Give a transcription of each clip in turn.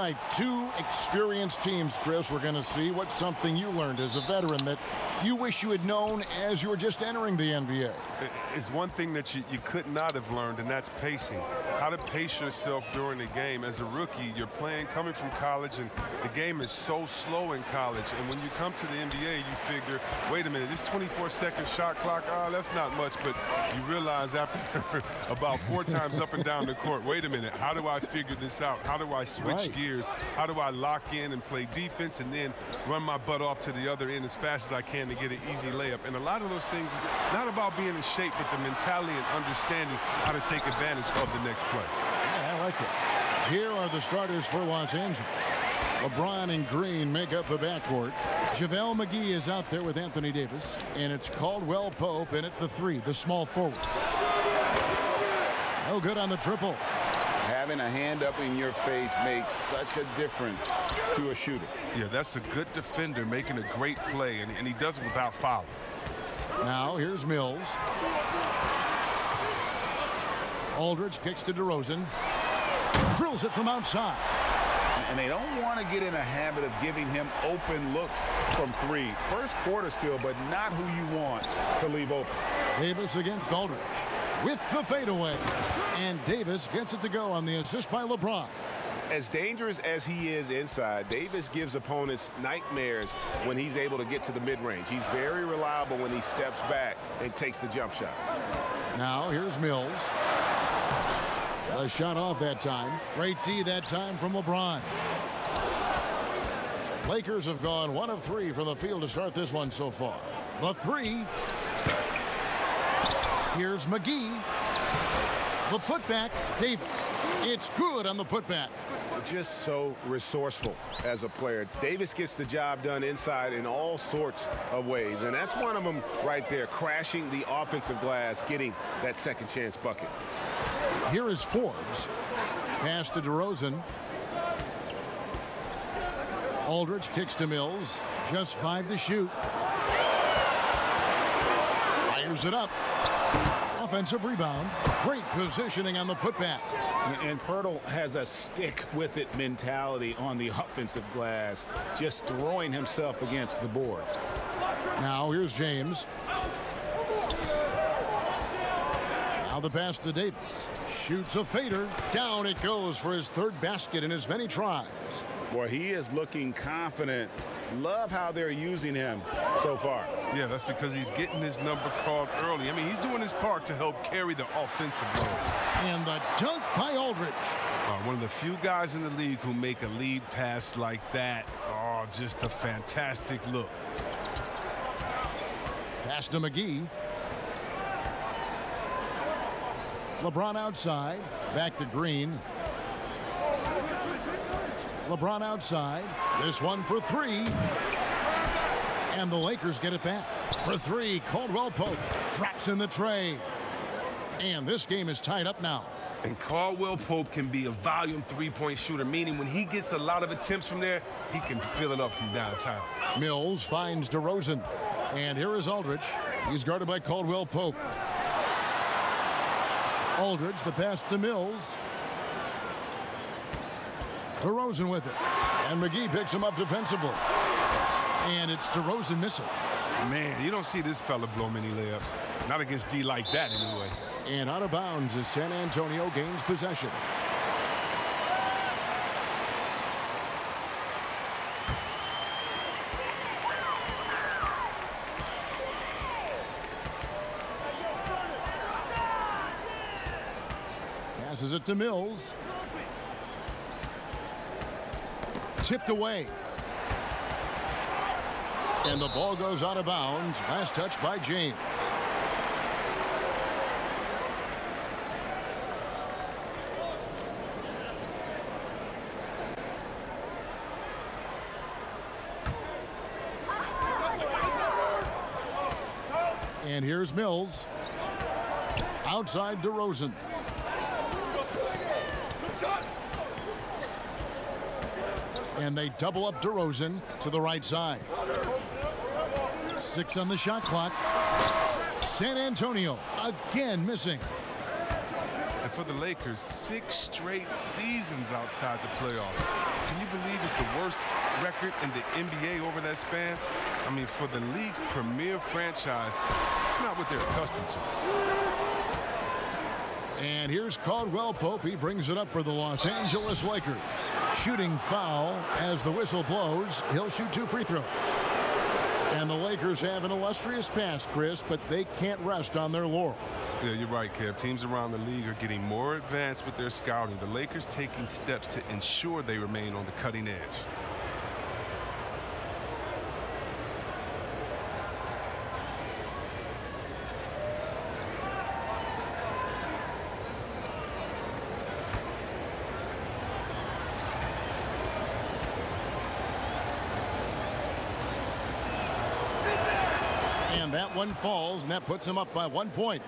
right, two experienced teams, Chris. We're going to see what's something you learned as a veteran that you wish you had known as you were just entering the NBA. It's one thing that you could not have learned, and that's pacing. How to pace yourself during the game. As a rookie, you're playing, coming from college, and the game is so slow in college. And when you come to the NBA, you figure, wait a minute, this 24-second shot clock, that's not much. But you realize after about 4 times up and down the court, wait a minute, how do I figure this out? How do I switch gears? How do I lock in and play defense and then run my butt off to the other end as fast as I can to get an easy layup? And a lot of those things is not about being in shape, but the mentality and understanding how to take advantage of the next play. Yeah, I like it. Here are the starters for Los Angeles. LeBron and Green make up the backcourt. JaVale McGee is out there with Anthony Davis. And it's Caldwell Pope in at the 3, the small forward. No good on the triple. Having a hand up in your face makes such a difference to a shooter. Yeah, that's a good defender making a great play, and he does it without fouling. Now here's Mills. Aldridge kicks to DeRozan. Drills it from outside. And they don't want to get in a habit of giving him open looks from 3. First quarter still, but not who you want to leave open. Davis against Aldridge with the fadeaway. And Davis gets it to go on the assist by LeBron. As dangerous as he is inside, Davis gives opponents nightmares when he's able to get to the mid-range. He's very reliable when he steps back and takes the jump shot. Now here's Mills. A shot off that time. Great D that time from LeBron. Lakers have gone 1 of 3 from the field to start this one so far. The 3. Here's McGee. The putback, Davis. It's good on the putback. Just so resourceful as a player. Davis gets the job done inside in all sorts of ways, and that's one of them right there, crashing the offensive glass, getting that second chance bucket. Here is Forbes. Pass to DeRozan. Aldridge kicks to Mills. Just 5 to shoot. Fires it up. Offensive rebound. Great positioning on the putback. And Pirtle has a stick-with-it mentality on the offensive glass, just throwing himself against the board. Now here's James. Now the pass to Davis. Shoots a fader. Down it goes for his 3rd basket in as many tries. Boy, he is looking confident. Love how they're using him so far. Yeah, that's because he's getting his number called early. I mean, he's doing his part to help carry the offensive load. And the dunk by Aldridge. One of the few guys in the league who make a lead pass like that. Oh, just a fantastic look. Pass to McGee. LeBron outside. Back to Green. LeBron outside. This one for 3. And the Lakers get it back. For 3, Caldwell Pope drops in the tray. And this game is tied up now. And Caldwell Pope can be a volume 3-point shooter, meaning when he gets a lot of attempts from there, he can fill it up from downtown. Mills finds DeRozan. And here is Aldridge. He's guarded by Caldwell Pope. Aldridge, the pass to Mills. DeRozan with it. And McGee picks him up defensively. And it's DeRozan missing. Man, you don't see this fella blow many layups. Not against D like that, anyway. And out of bounds as San Antonio gains possession. Passes it to Mills. Tipped away. And the ball goes out of bounds. Last touch by James. And here's Mills. Outside DeRozan. And they double up DeRozan to the right side. 6 on the shot clock. San Antonio again missing. And for the Lakers, 6 straight seasons outside the playoffs. can you believe it's the worst record in the NBA over that span? I mean, for the league's premier franchise, it's not what they're accustomed to. And here's Caldwell Pope. He brings it up for the Los Angeles Lakers. Shooting foul as the whistle blows. He'll shoot 2 free throws. And the Lakers have an illustrious past, Chris, but they can't rest on their laurels. Yeah, you're right, Kev. Teams around the league are getting more advanced with their scouting. The Lakers taking steps to ensure they remain on the cutting edge. And that one falls, and that puts him up by 1 point.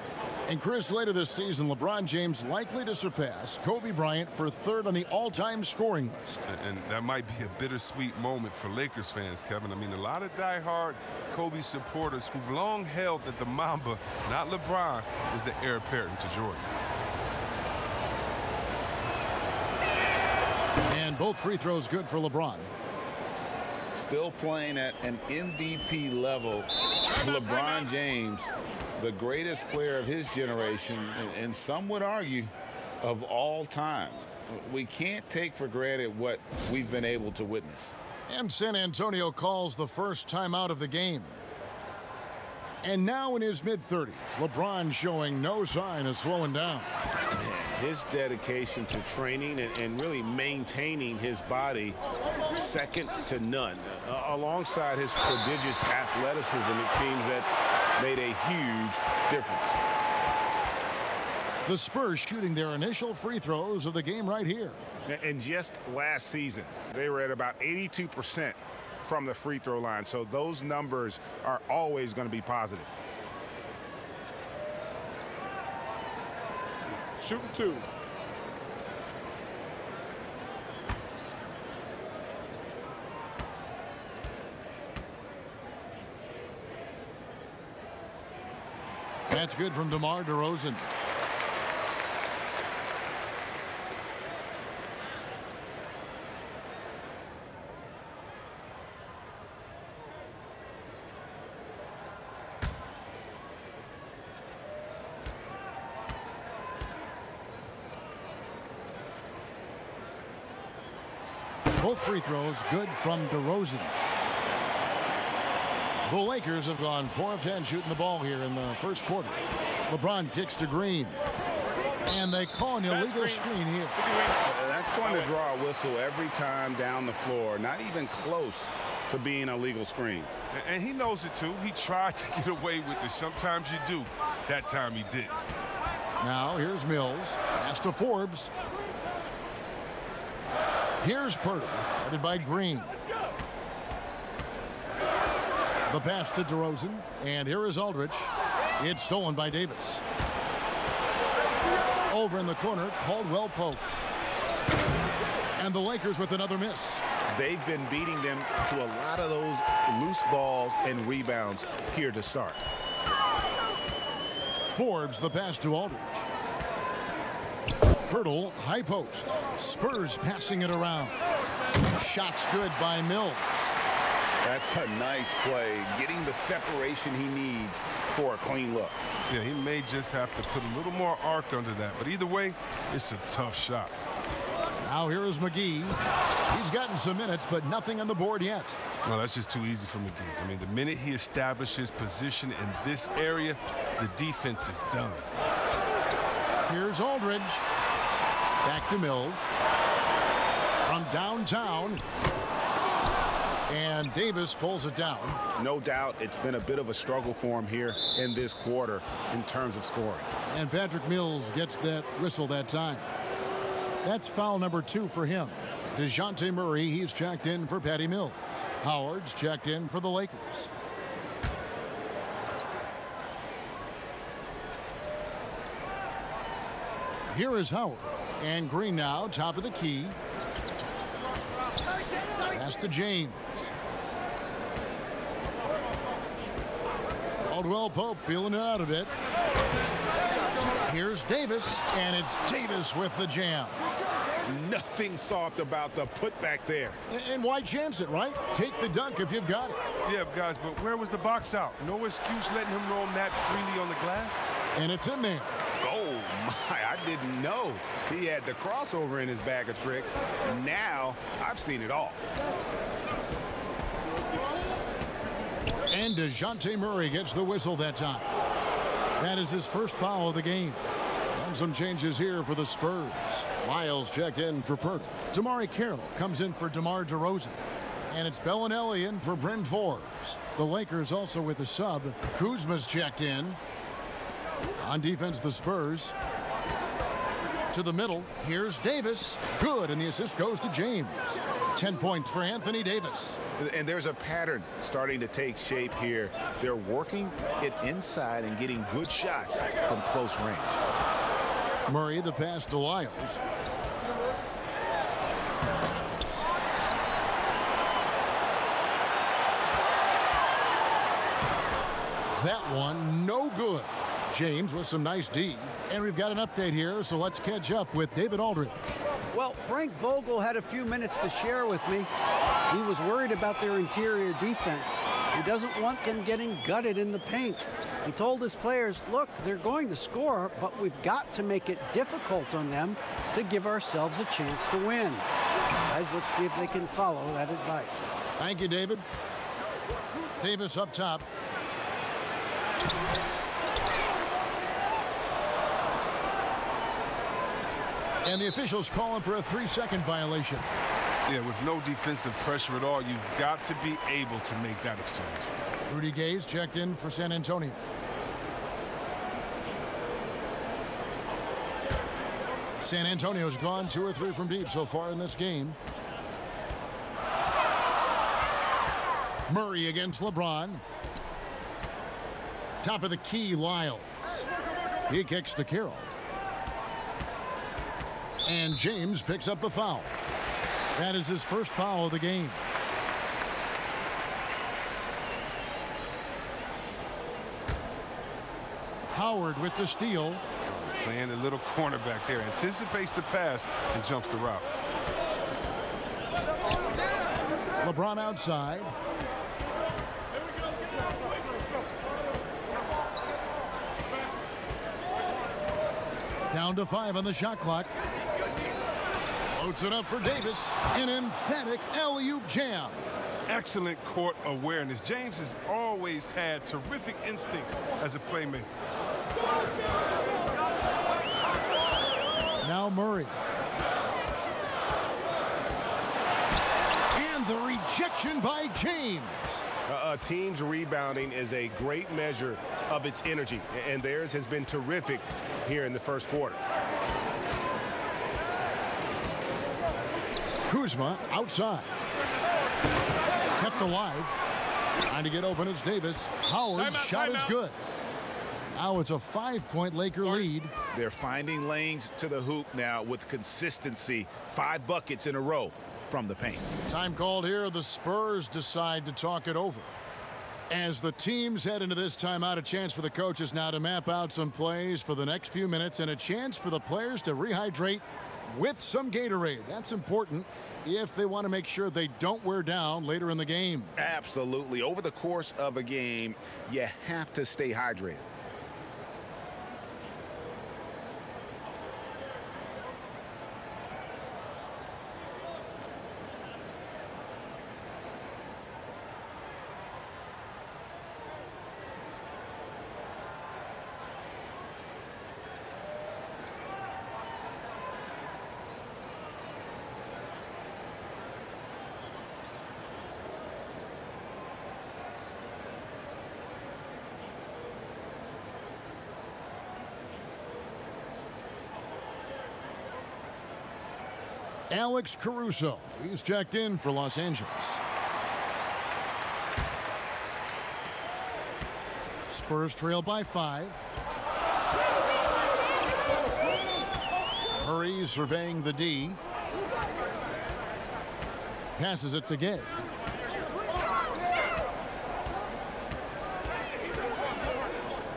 And Chris, later this season, LeBron James likely to surpass Kobe Bryant for 3rd on the all-time scoring list. And that might be a bittersweet moment for Lakers fans, Kevin. I mean, a lot of diehard Kobe supporters who've long held that the Mamba, not LeBron, is the heir apparent to Jordan. And both free throws good for LeBron. Still playing at an MVP level. LeBron James, the greatest player of his generation, and some would argue of all time. We can't take for granted what we've been able to witness. And San Antonio calls the first timeout of the game. And now in his mid-30s, LeBron showing no sign of slowing down. His dedication to training and really maintaining his body, second to none. Alongside his prodigious athleticism, it seems that's made a huge difference. The Spurs shooting their initial free throws of the game right here. And just last season, they were at about 82% from the free throw line. So those numbers are always going to be positive. Shooting 2. That's good from DeMar DeRozan. Both free throws good from DeRozan. The Lakers have gone 4 of 10 shooting the ball here in the first quarter. LeBron kicks to Green. And they call an illegal screen here. That's going to draw a whistle every time down the floor. Not even close to being a legal screen. And he knows it, too. He tried to get away with it. Sometimes you do. That time he didn't. Now here's Mills. Pass to Forbes. Here's Pirtle, headed by Green. The pass to DeRozan, and here is Aldridge. It's stolen by Davis. Over in the corner, Caldwell Pope. And the Lakers with another miss. They've been beating them to a lot of those loose balls and rebounds here to start. Forbes, the pass to Aldridge. Pirtle, high post. Spurs passing it around. Shots good by Mills. That's a nice play, getting the separation he needs for a clean look. Yeah, he may just have to put a little more arc under that. But either way, it's a tough shot. Now here is McGee. He's gotten some minutes, but nothing on the board yet. No, that's just too easy for McGee. I mean, the minute he establishes position in this area, the defense is done. Here's Aldridge. Back to Mills. From downtown. And Davis pulls it down. No doubt it's been a bit of a struggle for him here in this quarter in terms of scoring. And Patrick Mills gets that whistle that time. That's foul number 2 for him. DeJounte Murray, he's checked in for Patty Mills. Howard's checked in for the Lakers. Here is Howard. And Green now, top of the key. Pass to James. Caldwell Pope feeling it out a bit. Here's Davis, and it's Davis with the jam. Nothing soft about the putback there. And why chance it, right? Take the dunk if you've got it. Yeah, guys, but where was the box out? No excuse letting him roam that freely on the glass. And it's in there. Oh, my, I didn't know he had the crossover in his bag of tricks. Now, I've seen it all. And DeJounte Murray gets the whistle that time. That is his first foul of the game. And some changes here for the Spurs. Lyles checked in for Purtle. Damari Carroll comes in for DeMar DeRozan. And it's Bellinelli in for Bryn Forbes. The Lakers also with a sub. Kuzma's checked in. On defense, the Spurs. To the middle, here's Davis. Good, and the assist goes to James. 10 points for Anthony Davis. And there's a pattern starting to take shape here. They're working it inside and getting good shots from close range. Murray, the pass to Lyles. That one, no good. James with some nice D. And we've got an update here, so let's catch up with David Aldridge. Well, Frank Vogel had a few minutes to share with me. He was worried about their interior defense. He doesn't want them getting gutted in the paint. He told his players, look, they're going to score, but we've got to make it difficult on them to give ourselves a chance to win. Guys, let's see if they can follow that advice. Thank you, David. Davis up top. And the officials calling for a 3-second violation. Yeah, with no defensive pressure at all, you've got to be able to make that exchange. Rudy Gay's checked in for San Antonio. San Antonio's gone 2 or 3 from deep so far in this game. Murray against LeBron. Top of the key, Lyles. He kicks to Carroll. And James picks up the foul. That is his first foul of the game. Howard with the steal. Playing a little cornerback there. Anticipates the pass and jumps the route. LeBron outside. Down to 5 on the shot clock. Floats it up for Davis. An emphatic alley-oop jam. Excellent court awareness. James has always had terrific instincts as a playmaker. Now Murray. And the rejection by James. A team's rebounding is a great measure of its energy, and theirs has been terrific here in the first quarter. Kuzma outside. Kept alive. Trying to get open, it's Davis. Howard's shot is good. Now it's a 5-point Laker lead. They're finding lanes to the hoop now with consistency. 5 buckets in a row from the paint. Time called here. The Spurs decide to talk it over. As the teams head into this timeout, a chance for the coaches now to map out some plays for the next few minutes and a chance for the players to rehydrate with some Gatorade. That's important if they want to make sure they don't wear down later in the game. Absolutely. Over the course of a game, you have to stay hydrated. Alex Caruso, he's checked in for Los Angeles. Spurs trail by 5. Murray surveying the D. Passes it to Gay.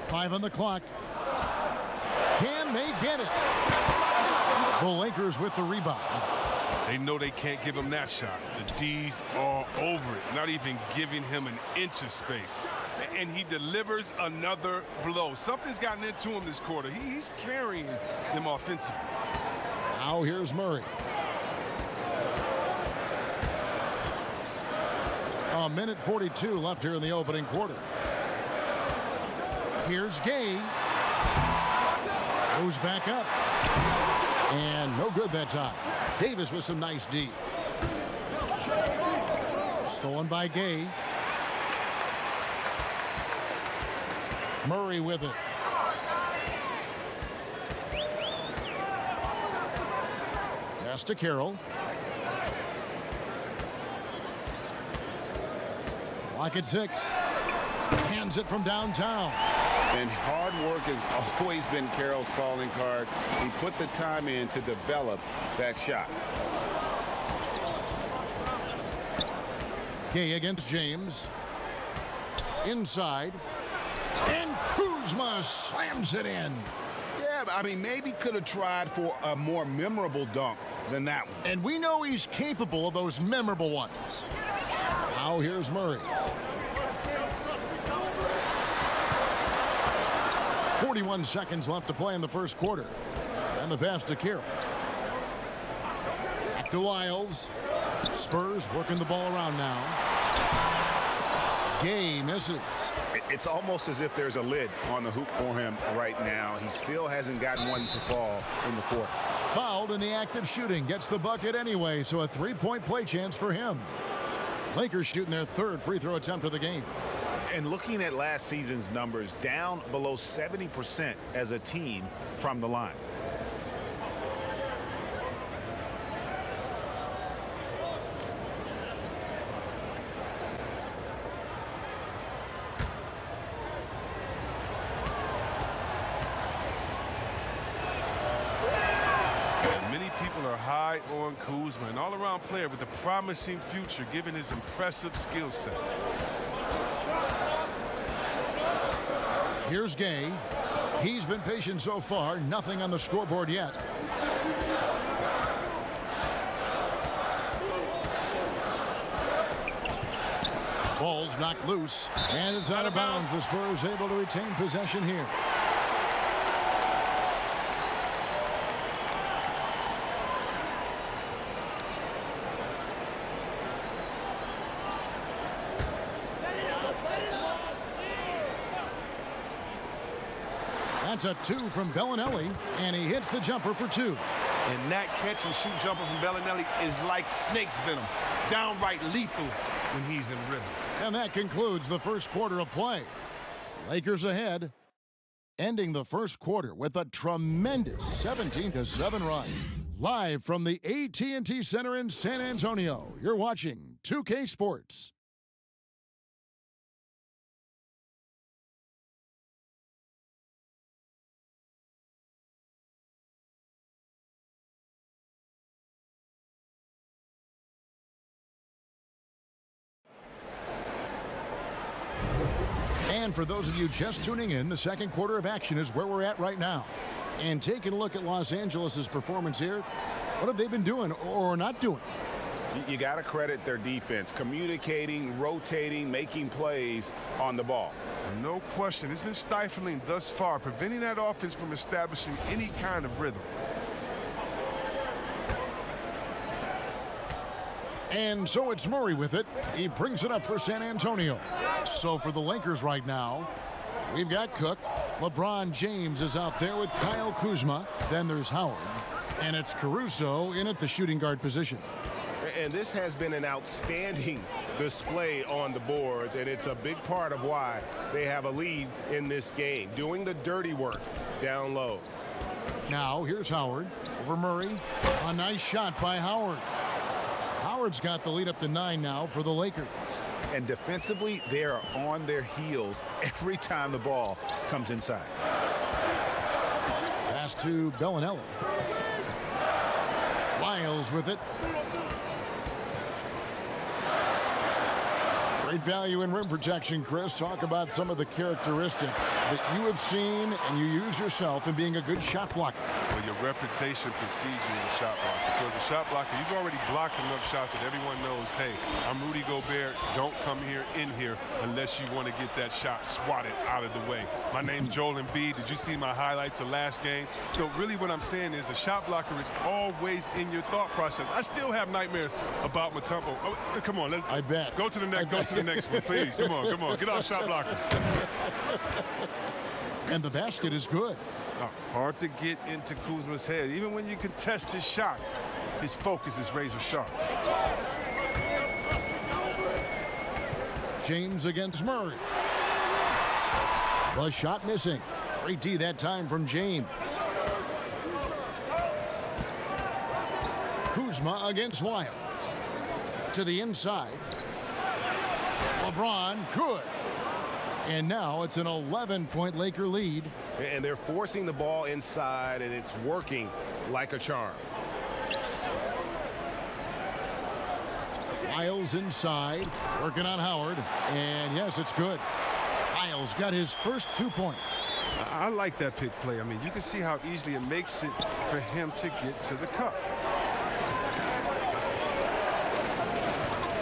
Five on the clock. Can they get it? The Lakers with the rebound. They know they can't give him that shot. The D's all over it, not even giving him an inch of space. And he delivers another blow. Something's gotten into him this quarter. He's carrying them offensively. Now here's Murray. A minute 42 left here in the opening quarter. Here's Gay. Goes back up. And no good that time. Davis with some nice D. Stolen by Gay. Murray with it. Pass to Carroll. Clock at 6. Hands it from downtown. And hard work has always been Carroll's calling card. He put the time in to develop that shot. Gay against James. Inside. And Kuzma slams it in. Yeah, I mean, maybe could have tried for a more memorable dunk than that one. And we know he's capable of those memorable ones. Now here's Murray. 41 seconds left to play in the first quarter. And the pass to Carroll. Back to Lyles. Spurs working the ball around now. Gay misses. It's almost as if there's a lid on the hoop for him right now. He still hasn't gotten one to fall in the court. Fouled in the act of shooting. Gets the bucket anyway, so a three-point play chance for him. Lakers shooting their third free throw attempt of the game. And looking at last season's numbers, down below 70% as a team from the line. High on Kuzma, an all-around player with a promising future given his impressive skill set. Here's Gay. He's been patient so far. Nothing on the scoreboard yet. Ball's knocked loose, and it's out of bounds. The Spurs able to retain possession here. That's a 2 from Bellinelli, and he hits the jumper for 2. And that catch-and-shoot jumper from Bellinelli is like snake's venom, downright lethal when he's in rhythm. And that concludes the first quarter of play. Lakers ahead, ending the first quarter with a tremendous 17-7 run. Live from the AT&T Center in San Antonio, you're watching 2K Sports. And for those of you just tuning in, the second quarter of action is where we're at right now. And taking a look at Los Angeles' performance here, what have they been doing or not doing? You got to credit their defense, communicating, rotating, making plays on the ball. No question. It's been stifling thus far, preventing that offense from establishing any kind of rhythm. And so it's Murray with it. He brings it up for San Antonio. So for the Lakers right now, we've got Cook. LeBron James is out there with Kyle Kuzma. Then there's Howard. And it's Caruso in at the shooting guard position. And this has been an outstanding display on the boards, and it's a big part of why they have a lead in this game, doing the dirty work down low. Now here's Howard over Murray. A nice shot by Howard. Howard's got the lead up to 9 now for the Lakers. And defensively, they are on their heels every time the ball comes inside. Pass to Bellinelli. Lyles with it. Great value in rim protection, Chris. Talk about some of the characteristics that you have seen and you use yourself in being a good shot blocker. but your reputation precedes you as a shot blocker. So as a shot blocker, you've already blocked enough shots that everyone knows, hey, I'm Rudy Gobert. Don't come in here unless you want to get that shot swatted out of the way. My name's Joel Embiid. Did you see my highlights of last game? So really what I'm saying is a shot blocker is always in your thought process. I still have nightmares about Mutombo. Oh, come on, I bet. Go to the next one, please. Come on. Get off shot blocker. And the basket is good. Hard to get into Kuzma's head. Even when you contest his shot, his focus is razor sharp. James against Murray. The shot missing. Great D that time from James. Kuzma against Wiles. To the inside. LeBron, good. And now it's an 11-point Laker lead. And they're forcing the ball inside, and it's working like a charm. Wiles inside, working on Howard. And yes, it's good. Wiles got his first 2 points. I like that pick play. I mean, you can see how easily it makes it for him to get to the cup.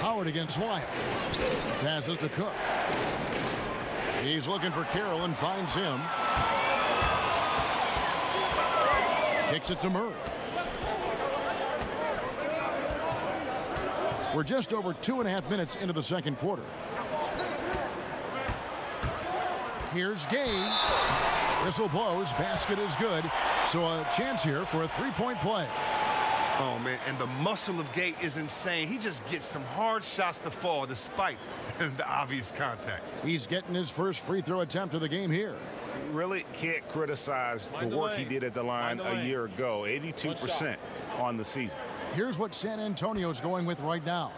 Howard against Wiles. Passes to Cook. He's looking for Carroll and finds him. Kicks it to Murray. We're just over 2.5 minutes into the second quarter. Here's Gay. Whistle blows. Basket is good. So a chance here for a three-point play. Oh, man, and the muscle of Gay is insane. He just gets some hard shots to fall despite the obvious contact. He's getting his first free throw attempt of the game here. Really can't criticize the work he did at the line a year ago. 82% on the season. Here's what San Antonio's going with right now.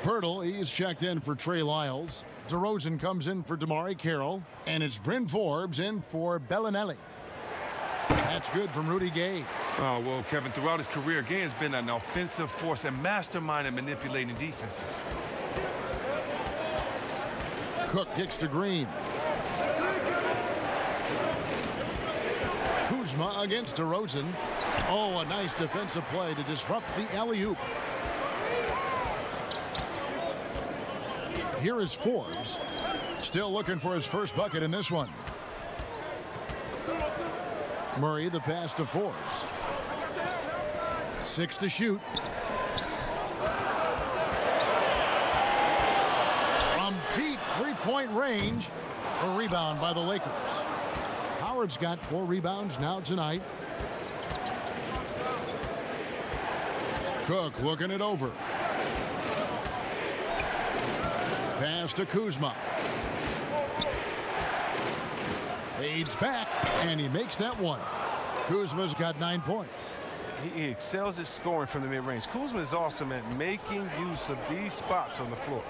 Pirtle, he's checked in for Trey Lyles. DeRozan comes in for DeMar Carroll. And it's Bryn Forbes in for Bellinelli. That's good from Rudy Gay. Oh, well, Kevin, throughout his career, Gay has been an offensive force and mastermind in manipulating defenses. Cook kicks to Green. Kuzma against DeRozan. Oh, a nice defensive play to disrupt the alley-oop. Here is Forbes. Still looking for his first bucket in this one. Murray, the pass to Forbes. 6 to shoot. From deep three-point range, a rebound by the Lakers. Howard's got 4 rebounds now tonight. Cook looking it over. Pass to Kuzma. Fades back, and he makes that one. Kuzma's got 9 points. He excels at scoring from the mid-range. Kuzma is awesome at making use of these spots on the floor.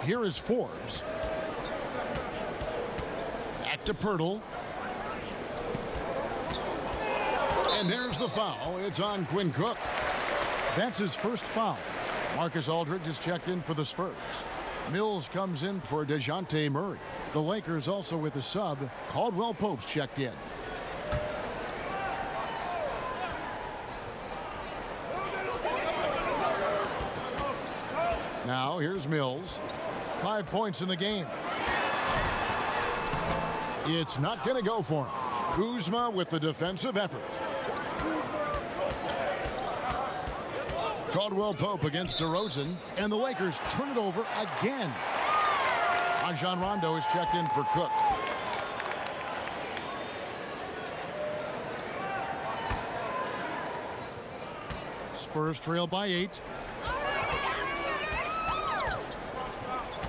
Here is Forbes. Back to Pirtle. And there's the foul. It's on Quinn Cook. That's his first foul. Marcus Aldridge is checked in for the Spurs. Mills comes in for DeJounte Murray. The Lakers also with a sub. Caldwell Pope's checked in. Now here's Mills. 5 points in the game. It's not going to go for him. Kuzma with the defensive effort. Caldwell Pope against DeRozan, and the Lakers turn it over again. Rajon Rondo is checked in for Cook. Spurs trail by 8.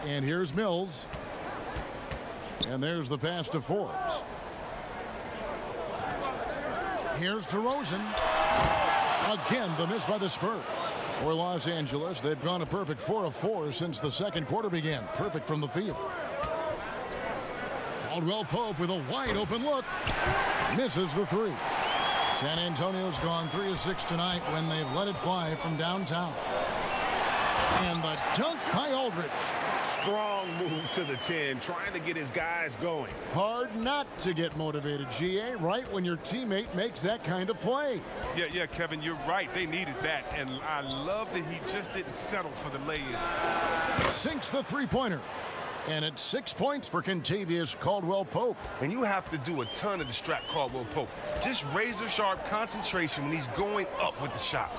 And here's Mills. And there's the pass to Forbes. Here's DeRozan. Again, the miss by the Spurs. For Los Angeles, they've gone a perfect 4 of 4 since the second quarter began. Perfect from the field. Caldwell Pope with a wide open look. Misses the 3. San Antonio's gone 3 of 6 tonight when they've let it fly from downtown. And the dunk by Aldridge. Strong move to the 10, trying to get his guys going. Hard not to get motivated, GA, right when your teammate makes that kind of play. Yeah, Kevin, you're right. They needed that. And I love that he just didn't settle for the lay-in. Sinks the three-pointer. And it's 6 points for Kentavious Caldwell-Pope. And you have to do a ton to distract Caldwell-Pope. Just razor-sharp concentration when he's going up with the shot.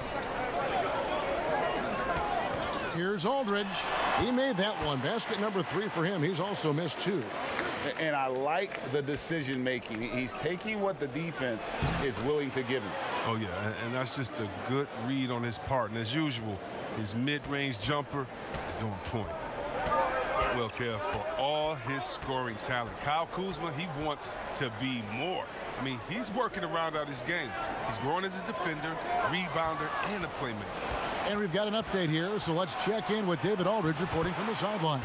Here's Aldridge. He made that one. Basket number 3 for him. He's also missed 2. And I like the decision making. He's taking what the defense is willing to give him. Oh, yeah, and that's just a good read on his part. And as usual, his mid-range jumper is on point. Well, Kev, for all his scoring talent, Kyle Kuzma, he wants to be more. I mean, he's working to round out his game. He's growing as a defender, rebounder, and a playmaker. And we've got an update here, so let's check in with David Aldridge reporting from the sideline.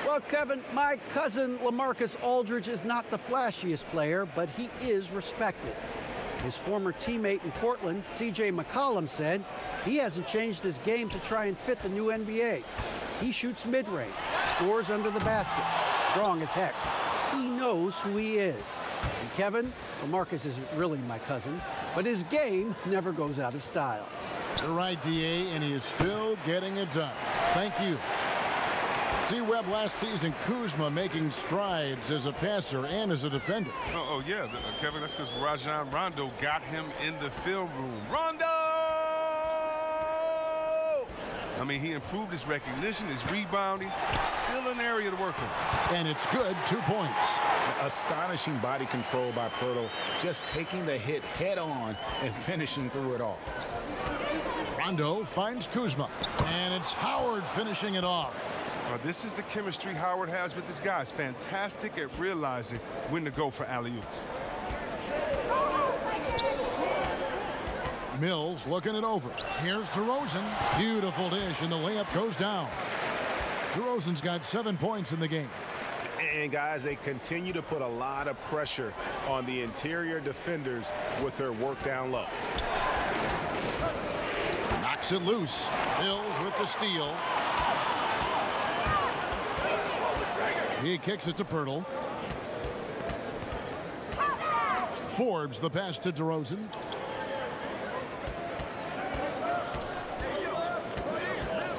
Well, Kevin, my cousin LaMarcus Aldridge is not the flashiest player, but he is respected. His former teammate in Portland, C.J. McCollum, said he hasn't changed his game to try and fit the new NBA. He shoots mid-range, scores under the basket, strong as heck. He knows who he is. And Kevin, LaMarcus isn't really my cousin, but his game never goes out of style. You're right, DA, and he is still getting it done. Thank you. C-Webb last season, Kuzma making strides as a passer and as a defender. Oh yeah, Kevin, that's because Rajon Rondo got him in the film room. Rondo! I mean, he improved his recognition, his rebounding. Still an area to work on. And it's good, 2 points. Astonishing body control by Pirtle, just taking the hit head on and finishing through it all. Rondo finds Kuzma, and it's Howard finishing it off. This is the chemistry Howard has with his guys. Fantastic at realizing when to go for alley-oops. Mills looking it over. Here's DeRozan. Beautiful dish, and the layup goes down. DeRozan's got 7 points in the game. And guys, they continue to put a lot of pressure on the interior defenders with their work down low. Knocks it loose. Mills with the steal. He kicks it to Pirtle. Forbes the pass to DeRozan.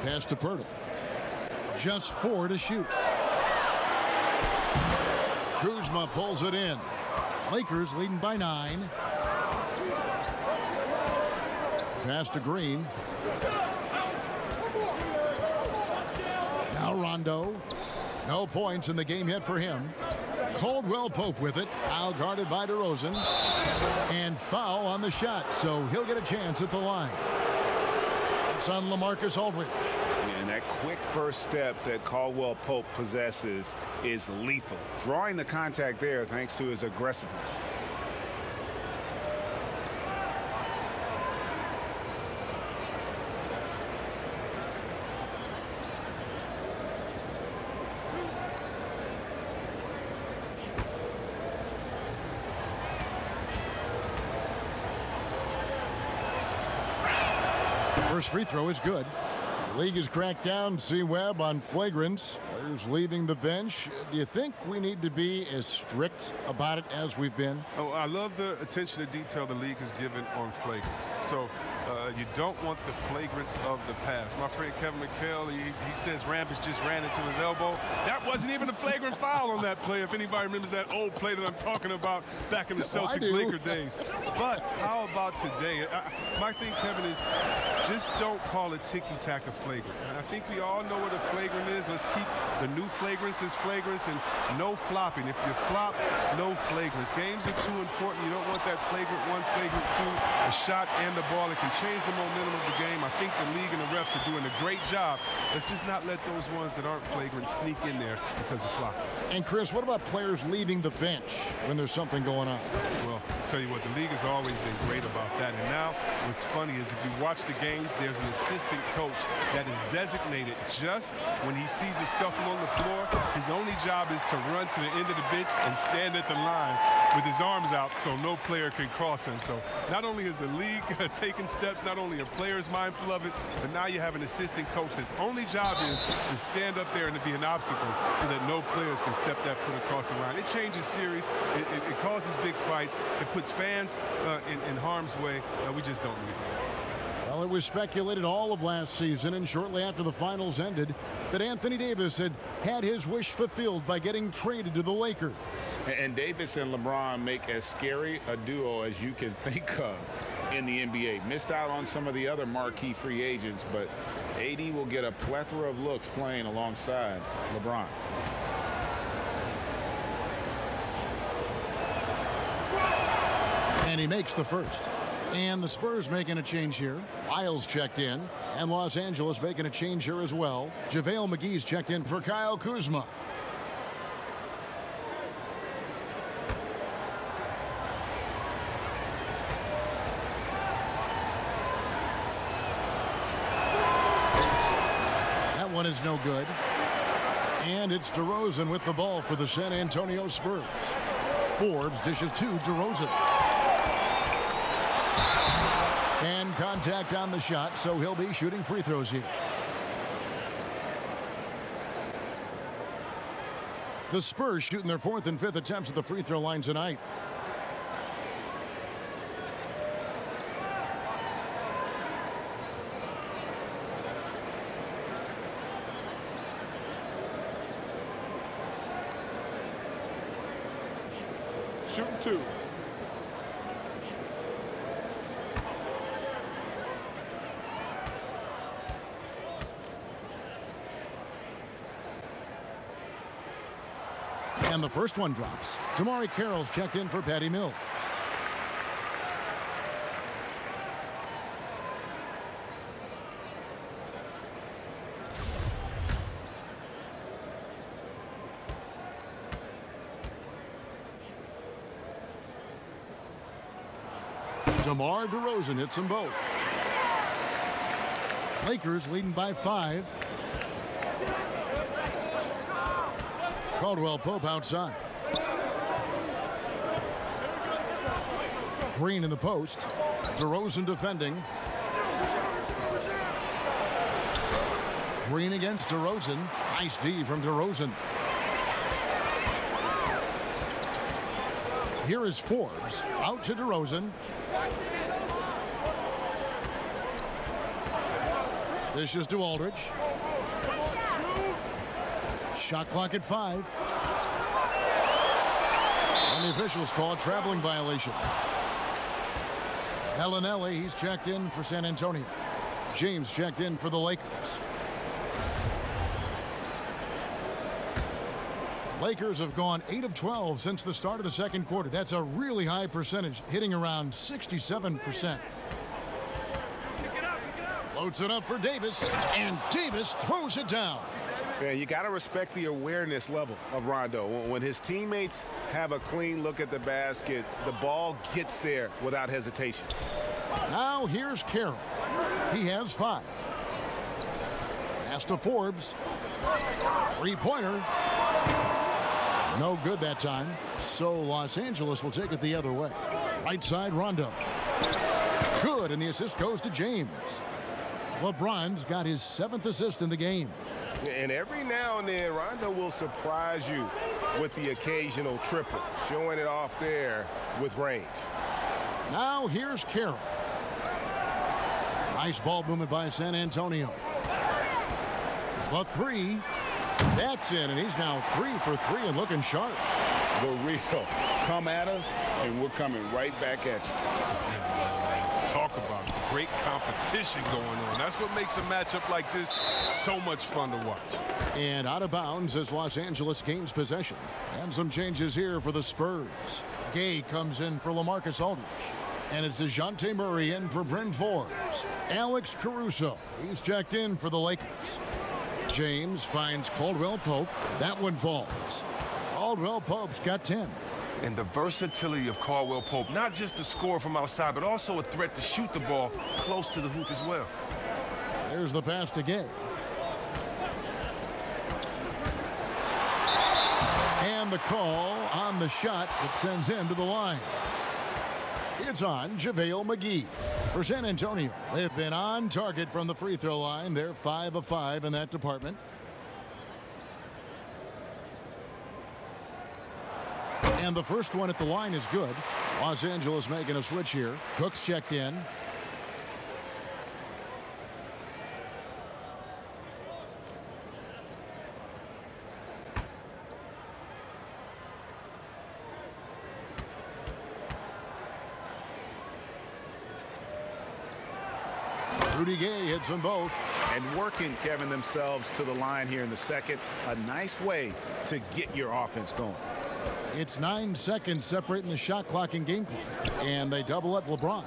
Pass to Pirtle. Just 4 to shoot. Kuzma pulls it in. Lakers leading by 9. Pass to Green. Now Rondo. No points in the game yet for him. Caldwell-Pope with it. Now guarded by DeRozan. And foul on the shot, so he'll get a chance at the line. It's on LaMarcus Aldridge. And that quick first step that Caldwell-Pope possesses is lethal. Drawing the contact there thanks to his aggressiveness. First free throw is good. The league has cracked down C-Webb on flagrants. Players leaving the bench. Do you think we need to be as strict about it as we've been? Oh, I love the attention to detail the league has given on flagrants. So you don't want the flagrants of the past. My friend Kevin McHale, he says Rambis just ran into his elbow. That wasn't even a flagrant foul on that play, if anybody remembers that old play that I'm talking about back in the Celtics-Laker days. But how about today? My thing, Kevin, is just don't call it ticky-tack a flagrant. And I think we all know what a flagrant is. Let's keep the new flagrants as flagrants and no flopping. If you flop, no flagrants. Games are too important. You don't want that flagrant 1, flagrant 2, a shot and the ball. It can change the momentum of the game. I think the league and the refs are doing a great job. Let's just not let those ones that aren't flagrant sneak in there because of flopping. And Chris, what about players leaving the bench when there's something going on? Well, I'll tell you what, the league has always been great about that. And now what's funny is if you watch the games, there's an assistant coach that is designated just when he sees a scuffle on the floor. His only job is to run to the end of the bench and stand at the line with his arms out so no player can cross him. So not only is the league taking steps, not only are players mindful of it, but now you have an assistant coach that's only job is to stand up there and to be an obstacle so that no players can step that foot across the line. It changes series. It causes big fights. It puts fans in harm's way. We just don't need it. Well, it was speculated all of last season and shortly after the finals ended that Anthony Davis had his wish fulfilled by getting traded to the Lakers. And Davis and LeBron make as scary a duo as you can think of in the NBA. Missed out on some of the other marquee free agents, but AD will get a plethora of looks playing alongside LeBron. And he makes the first. And the Spurs making a change here. Lyles checked in. And Los Angeles making a change here as well. JaVale McGee's checked in for Kyle Kuzma. That one is no good. And it's DeRozan with the ball for the San Antonio Spurs. Forbes dishes to DeRozan. And contact on the shot, so he'll be shooting free throws here. The Spurs shooting their 4th and 5th attempts at the free throw line tonight. Shooting 2. And the first one drops. Damari Carroll's checked in for Patty Mills. DeMar DeRozan hits them both. Lakers leading by 5. Caldwell Pope outside. Green in the post. DeRozan defending. Green against DeRozan. Nice D from DeRozan. Here is Forbes. Out to DeRozan. This is to Aldridge. Shot clock at 5. And the officials call a traveling violation. Bellinelli, he's checked in for San Antonio. James checked in for the Lakers. Lakers have gone 8 of 12 since the start of the second quarter. That's a really high percentage, hitting around 67%. Loads it up for Davis, and Davis throws it down. Yeah, you got to respect the awareness level of Rondo. When his teammates have a clean look at the basket, the ball gets there without hesitation. Now here's Carroll. He has 5. Pass to Forbes. Three-pointer. No good that time. So Los Angeles will take it the other way. Right side, Rondo. Good, and the assist goes to James. LeBron's got his 7th assist in the game. And every now and then, Rondo will surprise you with the occasional triple, showing it off there with range. Now here's Carroll. Nice ball movement by San Antonio. The 3. That's in, and he's now 3 for 3 and looking sharp. The real. Come at us, and we're coming right back at you. Let's talk about the great competition going on. That's what makes a matchup like this so much fun to watch. And out of bounds as Los Angeles gains possession. And some changes here for the Spurs. Gay comes in for LaMarcus Aldridge. And it's DeJounte Murray in for Bryn Forbes. Alex Caruso, he's checked in for the Lakers. James finds Caldwell Pope. That one falls. Caldwell Pope's got 10. And the versatility of Caldwell Pope, not just a scorer from outside, but also a threat to shoot the ball close to the hoop as well. There's the pass to Gay. And And the call on the shot that sends him to the line. It's on JaVale McGee. For San Antonio, they've been on target from the free throw line. They're 5 of 5 in that department. And the first one at the line is good. Los Angeles making a switch here. Cook's checked in. Rudy Gay hits them both. And working, Kevin, themselves to the line here in the second. A nice way to get your offense going. It's 9 seconds separating the shot clock and game clock. And they double up LeBron.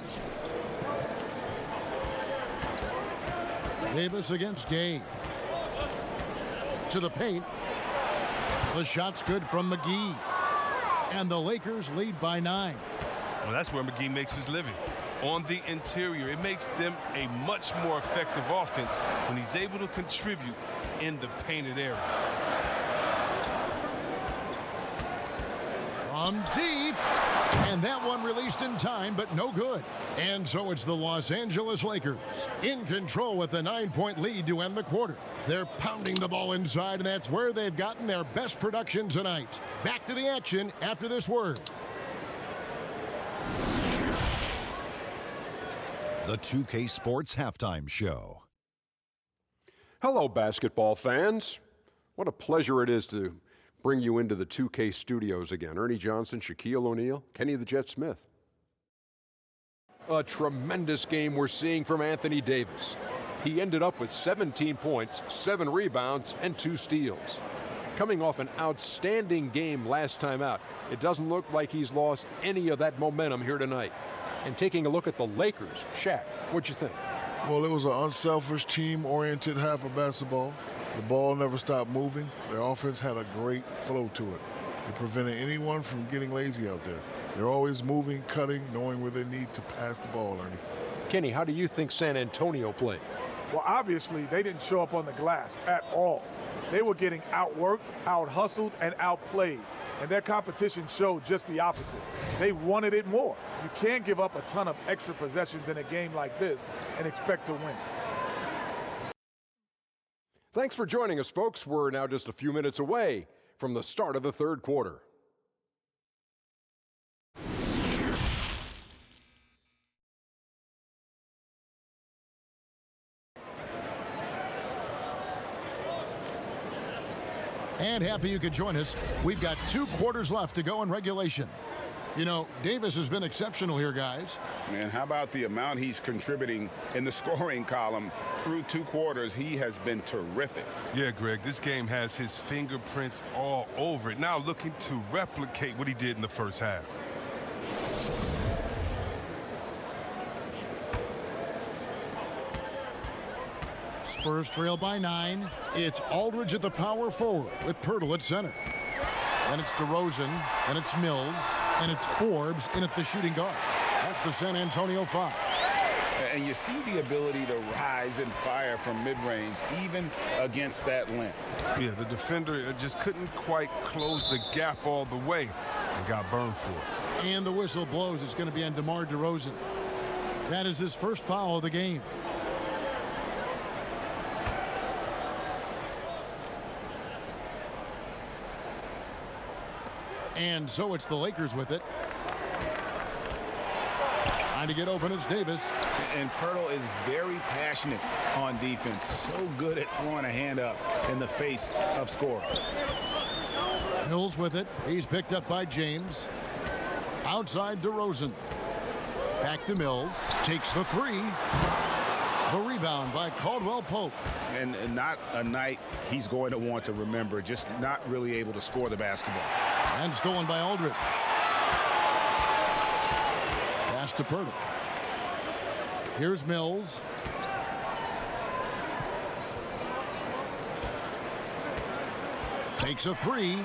Davis against Gay. To the paint. The shot's good from McGee. And the Lakers lead by 9. Well, that's where McGee makes his living. On the interior, it makes them a much more effective offense when he's able to contribute in the painted area. From deep, and that one released in time, but no good. And so it's the Los Angeles Lakers in control with a 9-point lead to end the quarter. They're pounding the ball inside, and that's where they've gotten their best production tonight. Back to the action after this word. The 2K Sports Halftime Show. Hello, basketball fans. What a pleasure it is to bring you into the 2K studios again. Ernie Johnson, Shaquille O'Neal, Kenny the Jet Smith. A tremendous game we're seeing from Anthony Davis. He ended up with 17 points, 7 rebounds, and 2 steals. Coming off an outstanding game last time out, it doesn't look like he's lost any of that momentum here tonight. And taking a look at the Lakers, Shaq, what'd you think? Well, it was an unselfish, team-oriented half of basketball. The ball never stopped moving. Their offense had a great flow to it. It prevented anyone from getting lazy out there. They're always moving, cutting, knowing where they need to pass the ball, Ernie. Kenny, how do you think San Antonio played? Well, obviously, they didn't show up on the glass at all. They were getting outworked, out-hustled, and outplayed. And their competition showed just the opposite. They wanted it more. You can't give up a ton of extra possessions in a game like this and expect to win. Thanks for joining us, folks. We're now just a few minutes away from the start of the third quarter. And happy you could join us. We've got 2 quarters left to go in regulation. You know, Davis has been exceptional here, guys. And how about the amount he's contributing in the scoring column through 2 quarters? He has been terrific. Yeah, Greg, this game has his fingerprints all over it. Now looking to replicate what he did in the first half. Spurs trail by 9. It's Aldridge at the power forward with Pirtle at center. Then it's DeRozan, and it's Mills, and it's Forbes in at the shooting guard. That's the San Antonio 5. And you see the ability to rise and fire from mid-range, even against that length. Yeah, the defender just couldn't quite close the gap all the way and got burned for it. And the whistle blows. It's going to be on DeMar DeRozan. That is his first foul of the game. And so it's the Lakers with it. Trying to get open, it's Davis. And Pirtle is very passionate on defense. So good at throwing a hand up in the face of scoring. Mills with it. He's picked up by James. Outside DeRozan. Back to Mills. Takes the 3. The rebound by Caldwell Pope. And not a night he's going to want to remember. Just not really able to score the basketball. And stolen by Aldridge. Pass to Pirtle. Here's Mills. Takes a 3.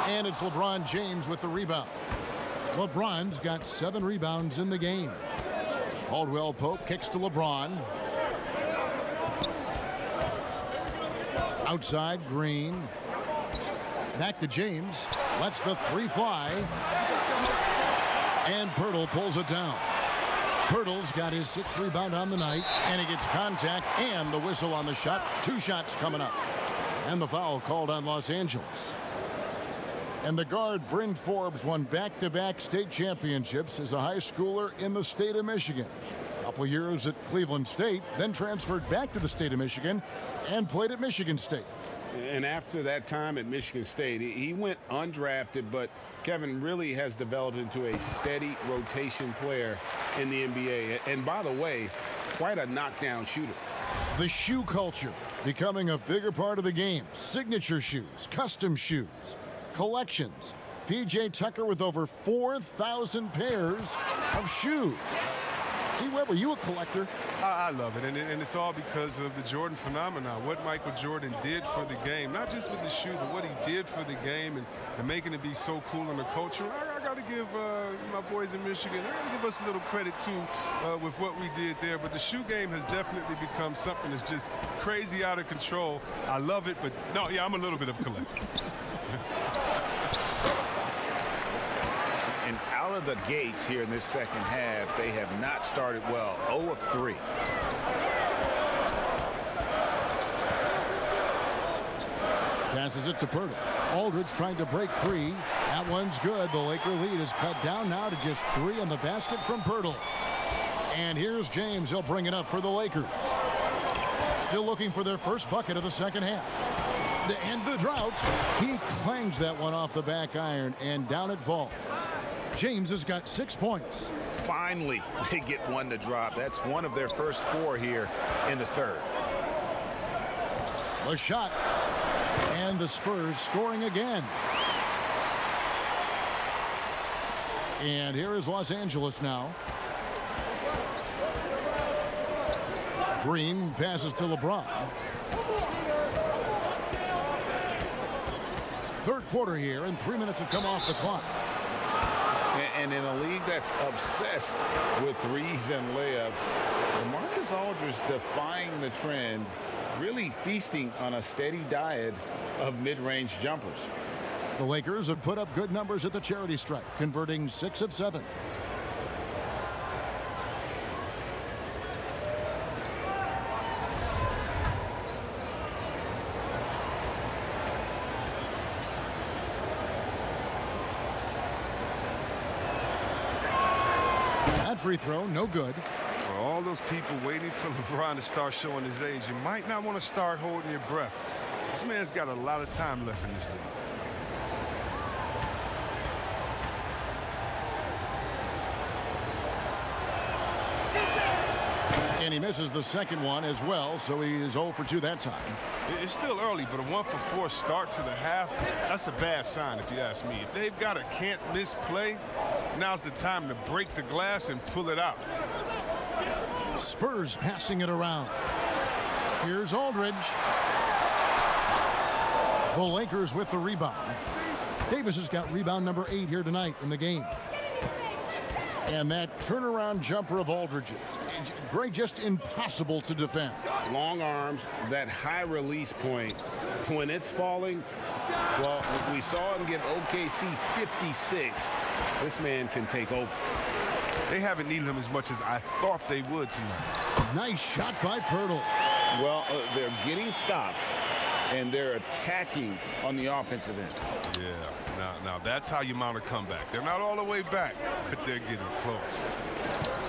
And it's LeBron James with the rebound. LeBron's got 7 rebounds in the game. Caldwell Pope kicks to LeBron. Outside, Green. Back to James. Lets the three fly. And Pirtle pulls it down. Pirtle's got his 6th rebound on the night, and he gets contact and the whistle on the shot. 2 shots coming up. And the foul called on Los Angeles. And the guard, Bryn Forbes, won back-to-back state championships as a high schooler in the state of Michigan. A couple years at Cleveland State, then transferred back to the state of Michigan and played at Michigan State. And after that time at Michigan State, he went undrafted, but Kevin really has developed into a steady rotation player in the NBA. And by the way, quite a knockdown shooter. The shoe culture becoming a bigger part of the game. Signature shoes, custom shoes, collections. P.J. Tucker with over 4,000 pairs of shoes. See, Webb, are you a collector? I love it, and it's all because of the Jordan phenomenon, what Michael Jordan did for the game, not just with the shoe, but what he did for the game and making it be so cool in the culture. I got to give my boys in Michigan, I got to give us a little credit, too, with what we did there. But the shoe game has definitely become something that's just crazy out of control. I love it, but no, yeah, I'm a little bit of a collector. And out of the gates here in this second half, they have not started well. 0 of 3. Passes it to Pirtle. Aldridge trying to break free. That one's good. The Laker lead is cut down now to just 3 on the basket from Pirtle. And here's James. He'll bring it up for the Lakers. Still looking for their first bucket of the second half. To end the drought, he clangs that one off the back iron, and down it falls. James has got 6 points. Finally, they get one to drop. That's one of their first 4 here in the third. The shot, and the Spurs scoring again. And here is Los Angeles now. Green passes to LeBron. Third quarter here, and 3 minutes have come off the clock. And in a league that's obsessed with threes and layups, Marcus Aldridge defying the trend, really feasting on a steady diet of mid-range jumpers. The Lakers have put up good numbers at the charity stripe, converting 6 of 7. Free throw, no good. For all those people waiting for LeBron to start showing his age, you might not want to start holding your breath. This man's got a lot of time left in this league. And he misses the second one as well, so he is 0 for 2 that time. It's still early, but a 1 for 4 start to the half, that's a bad sign if you ask me. If they've got a can't-miss play, now's the time to break the glass and pull it out. Spurs passing it around. Here's Aldridge. The Lakers with the rebound. Davis has got rebound number 8 here tonight in the game. And that turnaround jumper of Aldridge's, Greg, just impossible to defend. Long arms, that high release point, when it's falling, well, we saw him give OKC 56. This man can take over. They haven't needed him as much as I thought they would tonight. Nice shot by Pirtle. Well, they're getting stops, and they're attacking on the offensive end. Yeah, now that's how you mount a comeback. They're not all the way back, but they're getting close.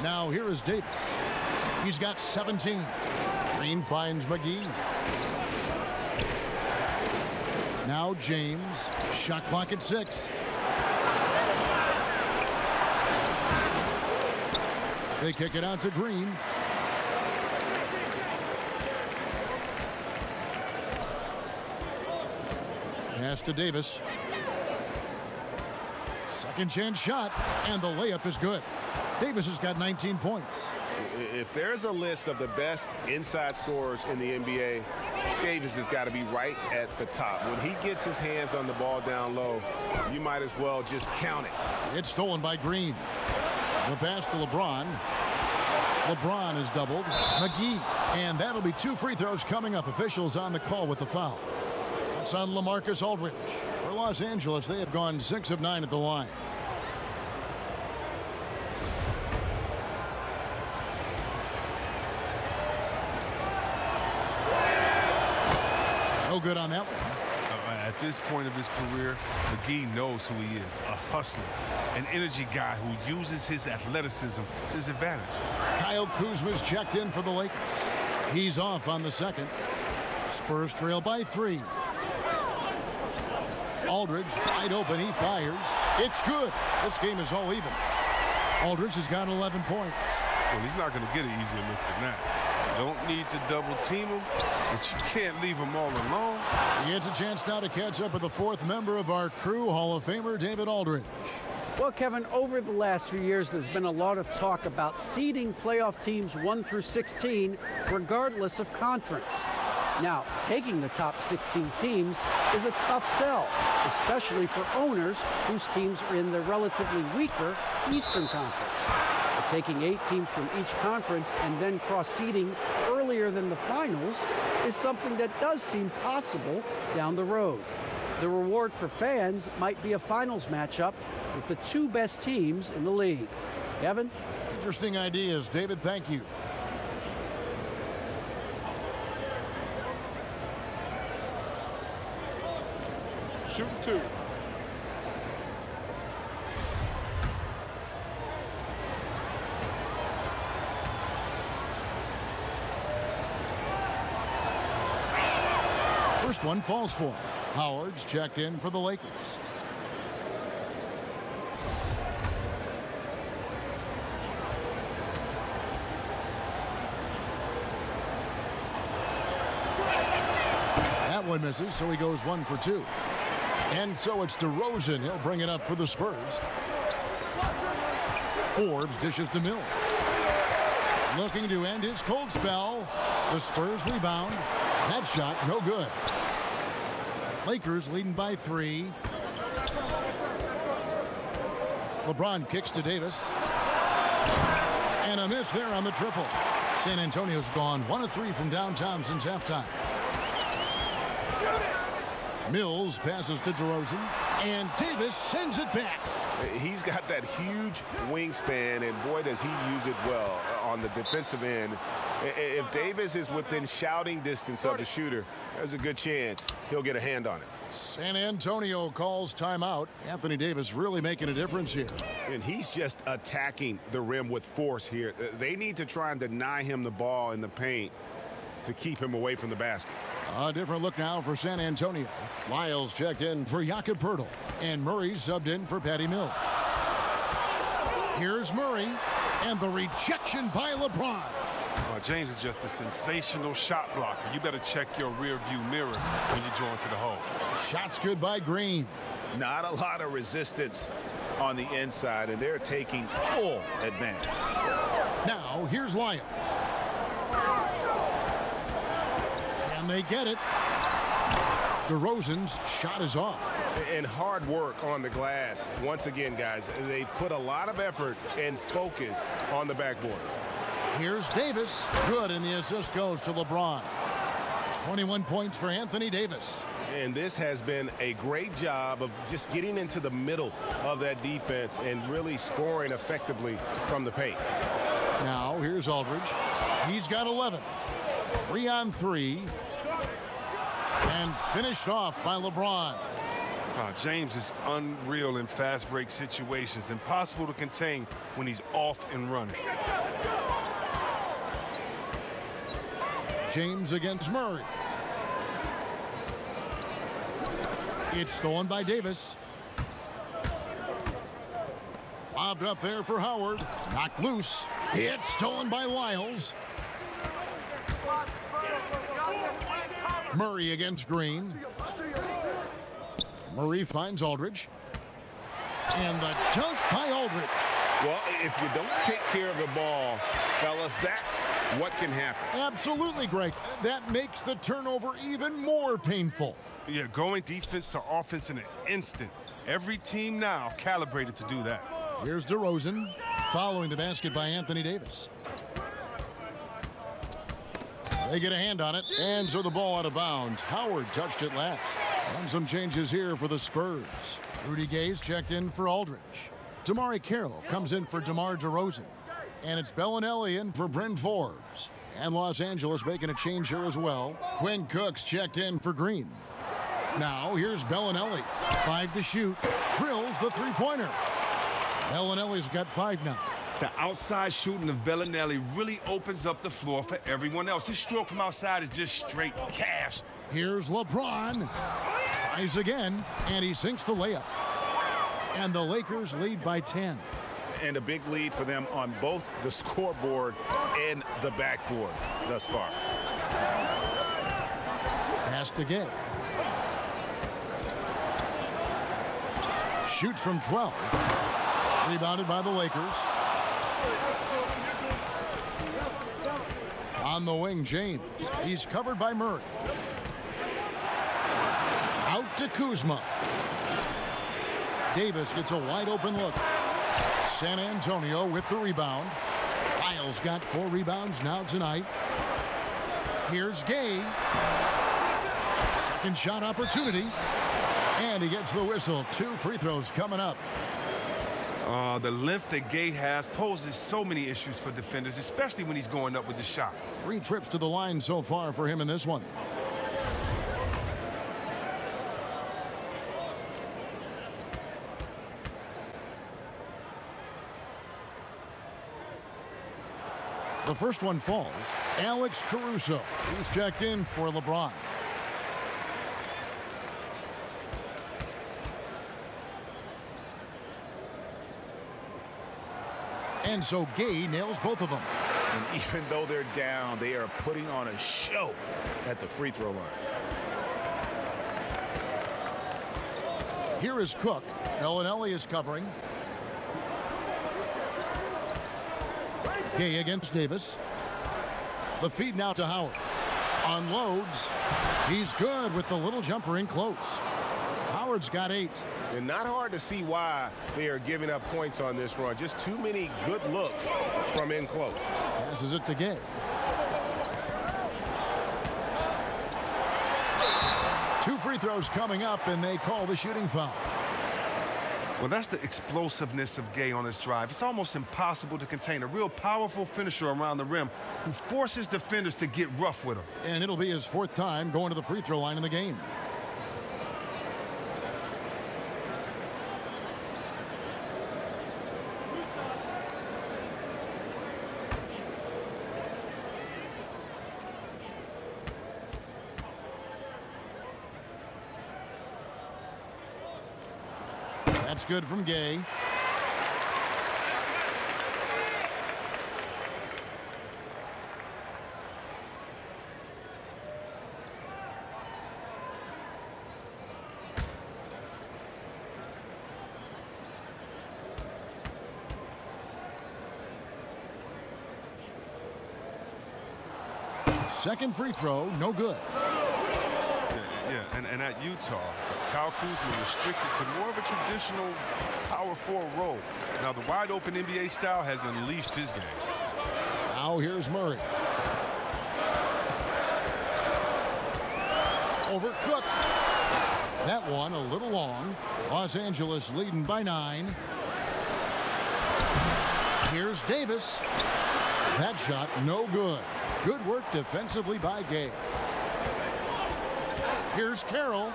Now here is Davis. He's got 17. Green finds McGee. Now James. Shot clock at 6. They kick it out to Green. Pass to Davis. Second chance shot, and the layup is good. Davis has got 19 points. If there's a list of the best inside scorers in the NBA, Davis has got to be right at the top. When he gets his hands on the ball down low, you might as well just count it. It's stolen by Green. The pass to LeBron. LeBron is doubled. McGee. And that'll be 2 free throws coming up. Officials on the call with the foul. That's on LaMarcus Aldridge. For Los Angeles, they have gone 6 of 9 at the line. No good on that one. At this point of his career, McGee knows who he is, a hustler, an energy guy who uses his athleticism to his advantage. Kyle Kuzma's checked in for the Lakers. He's off on the second. Spurs trail by 3. Aldridge wide open, he fires. It's good. This game is all even. Aldridge has got 11 points. Well, he's not going to get an easier look than that. Don't need to double team him, but you can't leave him all alone. He gets a chance now to catch up with the 4th member of our crew, Hall of Famer David Aldridge. Well, Kevin, over the last few years, there's been a lot of talk about seeding playoff teams 1 through 16, regardless of conference. Now, taking the top 16 teams is a tough sell, especially for owners whose teams are in the relatively weaker Eastern Conference. But taking 8 teams from each conference and then cross-seeding earlier than the finals is something that does seem possible down the road. The reward for fans might be a finals matchup with the 2 best teams in the league. Kevin? Interesting ideas. David, thank you. Shooting 2. First one falls for him. Howard's checked in for the Lakers. That one misses, so he goes 1 for 2. And so it's DeRozan. He'll bring it up for the Spurs. Forbes dishes to Mills. Looking to end his cold spell. The Spurs rebound. That shot, no good. Lakers leading by 3. LeBron kicks to Davis. And a miss there on the triple. San Antonio's gone 1 of 3 from downtown since halftime. Mills passes to DeRozan, and Davis sends it back. He's got that huge wingspan, and boy, does he use it well on the defensive end. If Davis is within shouting distance of the shooter, there's a good chance he'll get a hand on it. San Antonio calls timeout. Anthony Davis really making a difference here. And he's just attacking the rim with force here. They need to try and deny him the ball in the paint to keep him away from the basket. A different look now for San Antonio. Lyles checked in for Jakob Poeltl, and Murray subbed in for Patty Mills. Here's Murray, and the rejection by LeBron. James is just a sensational shot blocker. You better check your rear view mirror when you draw into the hole. Shots good by Green. Not a lot of resistance on the inside, and they're taking full advantage. Now, here's Lyles. And they get it. DeRozan's shot is off. And hard work on the glass. Once again, guys, they put a lot of effort and focus on the backboard. Here's Davis. Good, and the assist goes to LeBron. 21 points for Anthony Davis. And this has been a great job of just getting into the middle of that defense and really scoring effectively from the paint. Now, here's Aldridge. He's got 11. 3 on 3. And finished off by LeBron. James is unreal in fast break situations. Impossible to contain when he's off and running. James against Murray. It's stolen by Davis. Lobbed up there for Howard. Knocked loose. It's stolen by Lyles. Murray against Green. Murray finds Aldridge. And the dunk by Aldridge. Well, if you don't take care of the ball, fellas, that's what can happen. Absolutely, Greg. That makes the turnover even more painful. Yeah, going defense to offense in an instant. Every team now calibrated to do that. Here's DeRozan following the basket by Anthony Davis. They get a hand on it, and so the ball out of bounds. Howard touched it last. And some changes here for the Spurs. Rudy Gay's checked in for Aldridge. Damari Carroll comes in for DeMar DeRozan. And it's Bellinelli in for Bryn Forbes. And Los Angeles making a change here as well. Quinn Cook's checked in for Green. Now here's Bellinelli. 5 to shoot. Drills the three-pointer. Bellinelli's got 5 now. The outside shooting of Bellinelli really opens up the floor for everyone else. His stroke from outside is just straight cash. Here's LeBron. Tries again, and he sinks the layup. And the Lakers lead by 10. And a big lead for them on both the scoreboard and the backboard thus far. Pass to Gay. Shoots from 12. Rebounded by the Lakers. On the wing, James. He's covered by Murray. Out to Kuzma. Davis gets a wide open look. San Antonio with the rebound. Lyles got 4 rebounds now tonight. Here's Gay. Second shot opportunity. And he gets the whistle. 2 free throws coming up. The length that Gay has poses so many issues for defenders, especially when he's going up with the shot. 3 trips to the line so far for him in this one. The first one falls. Alex Caruso. He's checked in for LeBron. And so Gay nails both of them. And even though they're down, they are putting on a show at the free throw line. Here is Cook. Bellinelli is covering. Gay against Davis. The feed now to Howard. Unloads. He's good with the little jumper in close. Howard's got 8. And not hard to see why they are giving up points on this run. Just too many good looks from in close. Passes it to Gay. Two free throws coming up, and they call the shooting foul. Well, that's the explosiveness of Gay on his drive. It's almost impossible to contain a real powerful finisher around the rim who forces defenders to get rough with him. And it'll be his 4th time going to the free throw line in the game. That's good from Gay. Second free throw, no good. And at Utah, Kyle Kuzma restricted to more of a traditional power forward role. Now the wide open NBA style has unleashed his game. Now here's Murray. Over Cook. That one a little long. Los Angeles leading by 9. Here's Davis. That shot no good. Good work defensively by Gay. Here's Carroll.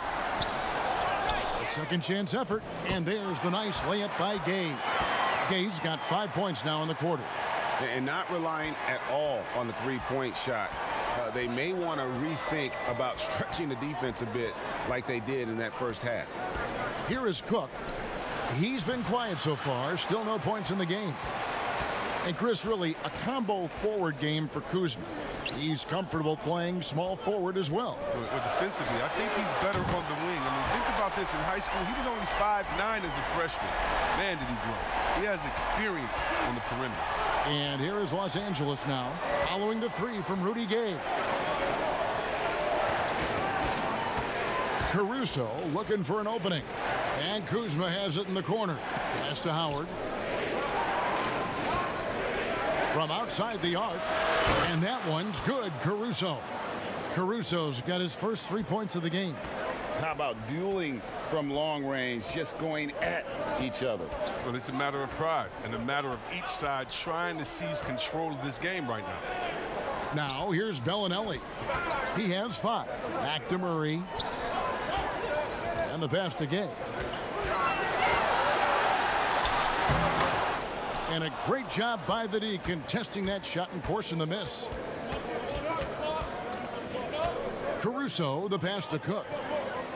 A second chance effort, and there's the nice layup by Gay. Gay's got 5 points now in the quarter. And not relying at all on the three-point shot. They may want to rethink about stretching the defense a bit like they did in that first half. Here is Cook. He's been quiet so far. Still no points in the game. And Chris, really a combo forward game for Kuzma. He's comfortable playing small forward as well. But defensively, I think he's better on the wing. I mean, think about this. In high school, he was only 5'9" as a freshman. Man, did he grow. He has experience on the perimeter. And here is Los Angeles now, following the 3 from Rudy Gay. Caruso looking for an opening. And Kuzma has it in the corner. Pass to Howard. From outside the arc, And that one's good. Caruso's got his first 3 points of the game. How about dueling from long range, just going at each other? Well, it's a matter of pride and a matter of each side trying to seize control of this game right now. Now here's Bellinelli. He has 5. Back to Murray. And the pass to Gay. And a great job by the D contesting that shot and forcing the miss. Caruso, the pass to Cook.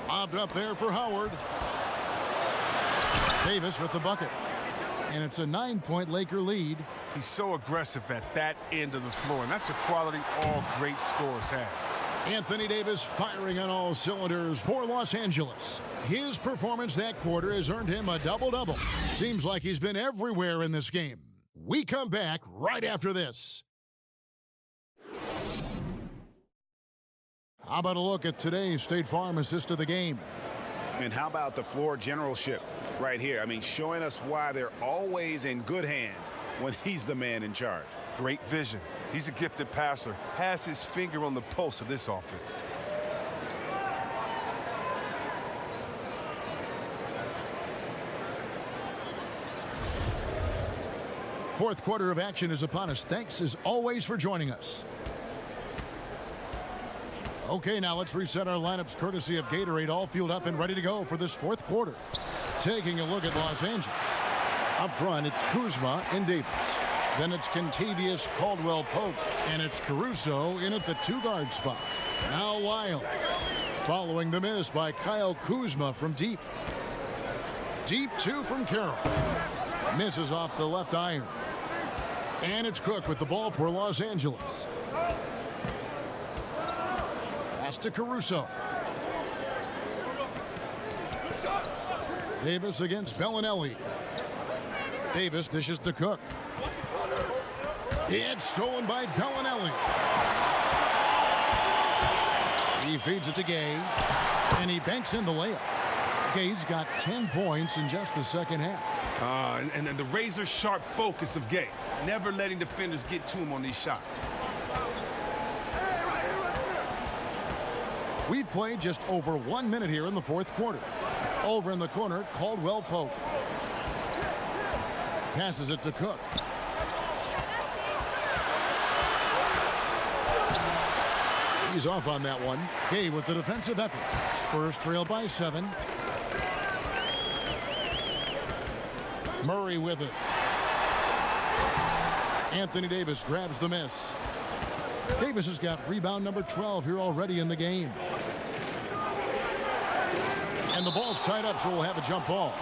Lobbed up there for Howard. Davis with the bucket. And it's a 9-point Laker lead. He's so aggressive at that end of the floor, and that's a quality all great scorers have. Anthony Davis firing on all cylinders for Los Angeles. His performance that quarter has earned him a double-double. Seems like he's been everywhere in this game. We come back right after this. How about a look at today's State Farm assist of the game? And how about the floor generalship right here? I mean, showing us why they're always in good hands when he's the man in charge. Great vision. He's a gifted passer. Has his finger on the pulse of this offense. Fourth quarter of action is upon us. Thanks as always for joining us. Okay, now let's reset our lineups courtesy of Gatorade, all fueled up and ready to go for this fourth quarter. Taking a look at Los Angeles. Up front, it's Kuzma and Davis. Then it's Kentavious Caldwell-Pope, and it's Caruso in at the 2-guard spot. Now Wiles, following the miss by Kyle Kuzma from deep. Deep 2 from Carroll. Misses off the left iron. And it's Cook with the ball for Los Angeles. Pass to Caruso. Davis against Bellinelli. Davis dishes to Cook. It's stolen by Bellinelli. He feeds it to Gay. And he banks in the layup. Gay's got 10 points in just the second half. And then the razor-sharp focus of Gay. Never letting defenders get to him on these shots. We've played just over 1 minute here in the fourth quarter. Over in the corner, Caldwell-Pope. Passes it to Cook. He's off on that one. Gay with the defensive effort. Spurs trail by 7. Murray with it. Anthony Davis grabs the miss. Davis has got rebound number 12 here already in the game. And the ball's tied up, so we'll have a jump ball.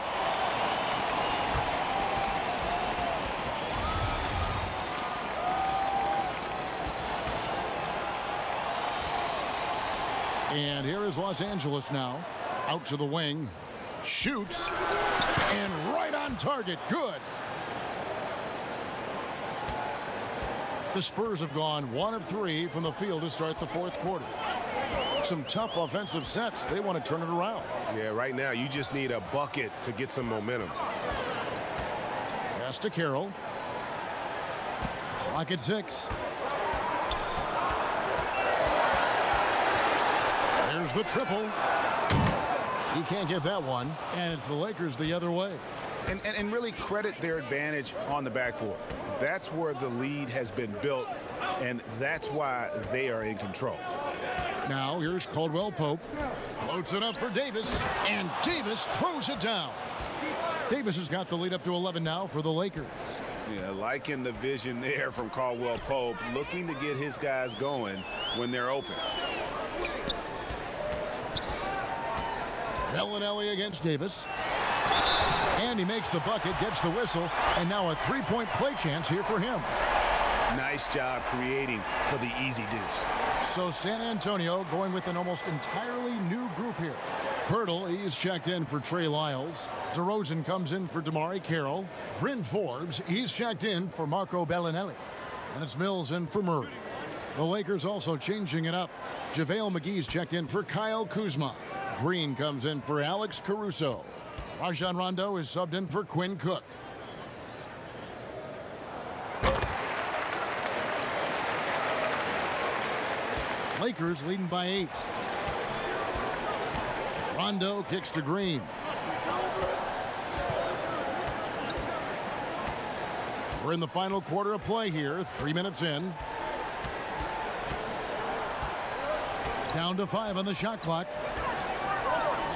And here is Los Angeles now. Out to the wing. Shoots. And right on target. Good. The Spurs have gone 1 of 3 from the field to start the fourth quarter. Some tough offensive sets. They want to turn it around. Yeah, right now you just need a bucket to get some momentum. Pass to Carroll. Clock at 6. There's the triple. He can't get that one. And it's the Lakers the other way. And really credit their advantage on the backboard. That's where the lead has been built, and that's why they are in control. Now here's Caldwell-Pope. Floats it up for Davis, and Davis throws it down. Davis has got the lead up to 11 now for the Lakers. Yeah, liking the vision there from Caldwell-Pope, looking to get his guys going when they're open. Bellinelli against Davis. And he makes the bucket, gets the whistle, and now a 3-point play chance here for him. Nice job creating for the easy deuce. So San Antonio going with an almost entirely new group here. Pirtle, he's checked in for Trey Lyles. DeRozan comes in for Damari Carroll. Bryn Forbes, he's checked in for Marco Bellinelli. And it's Mills in for Murray. The Lakers also changing it up. JaVale McGee's checked in for Kyle Kuzma. Green comes in for Alex Caruso. Rajon Rondo is subbed in for Quinn Cook. Lakers leading by 8. Rondo kicks to Green. We're in the final quarter of play here, 3 minutes in. Down to 5 on the shot clock.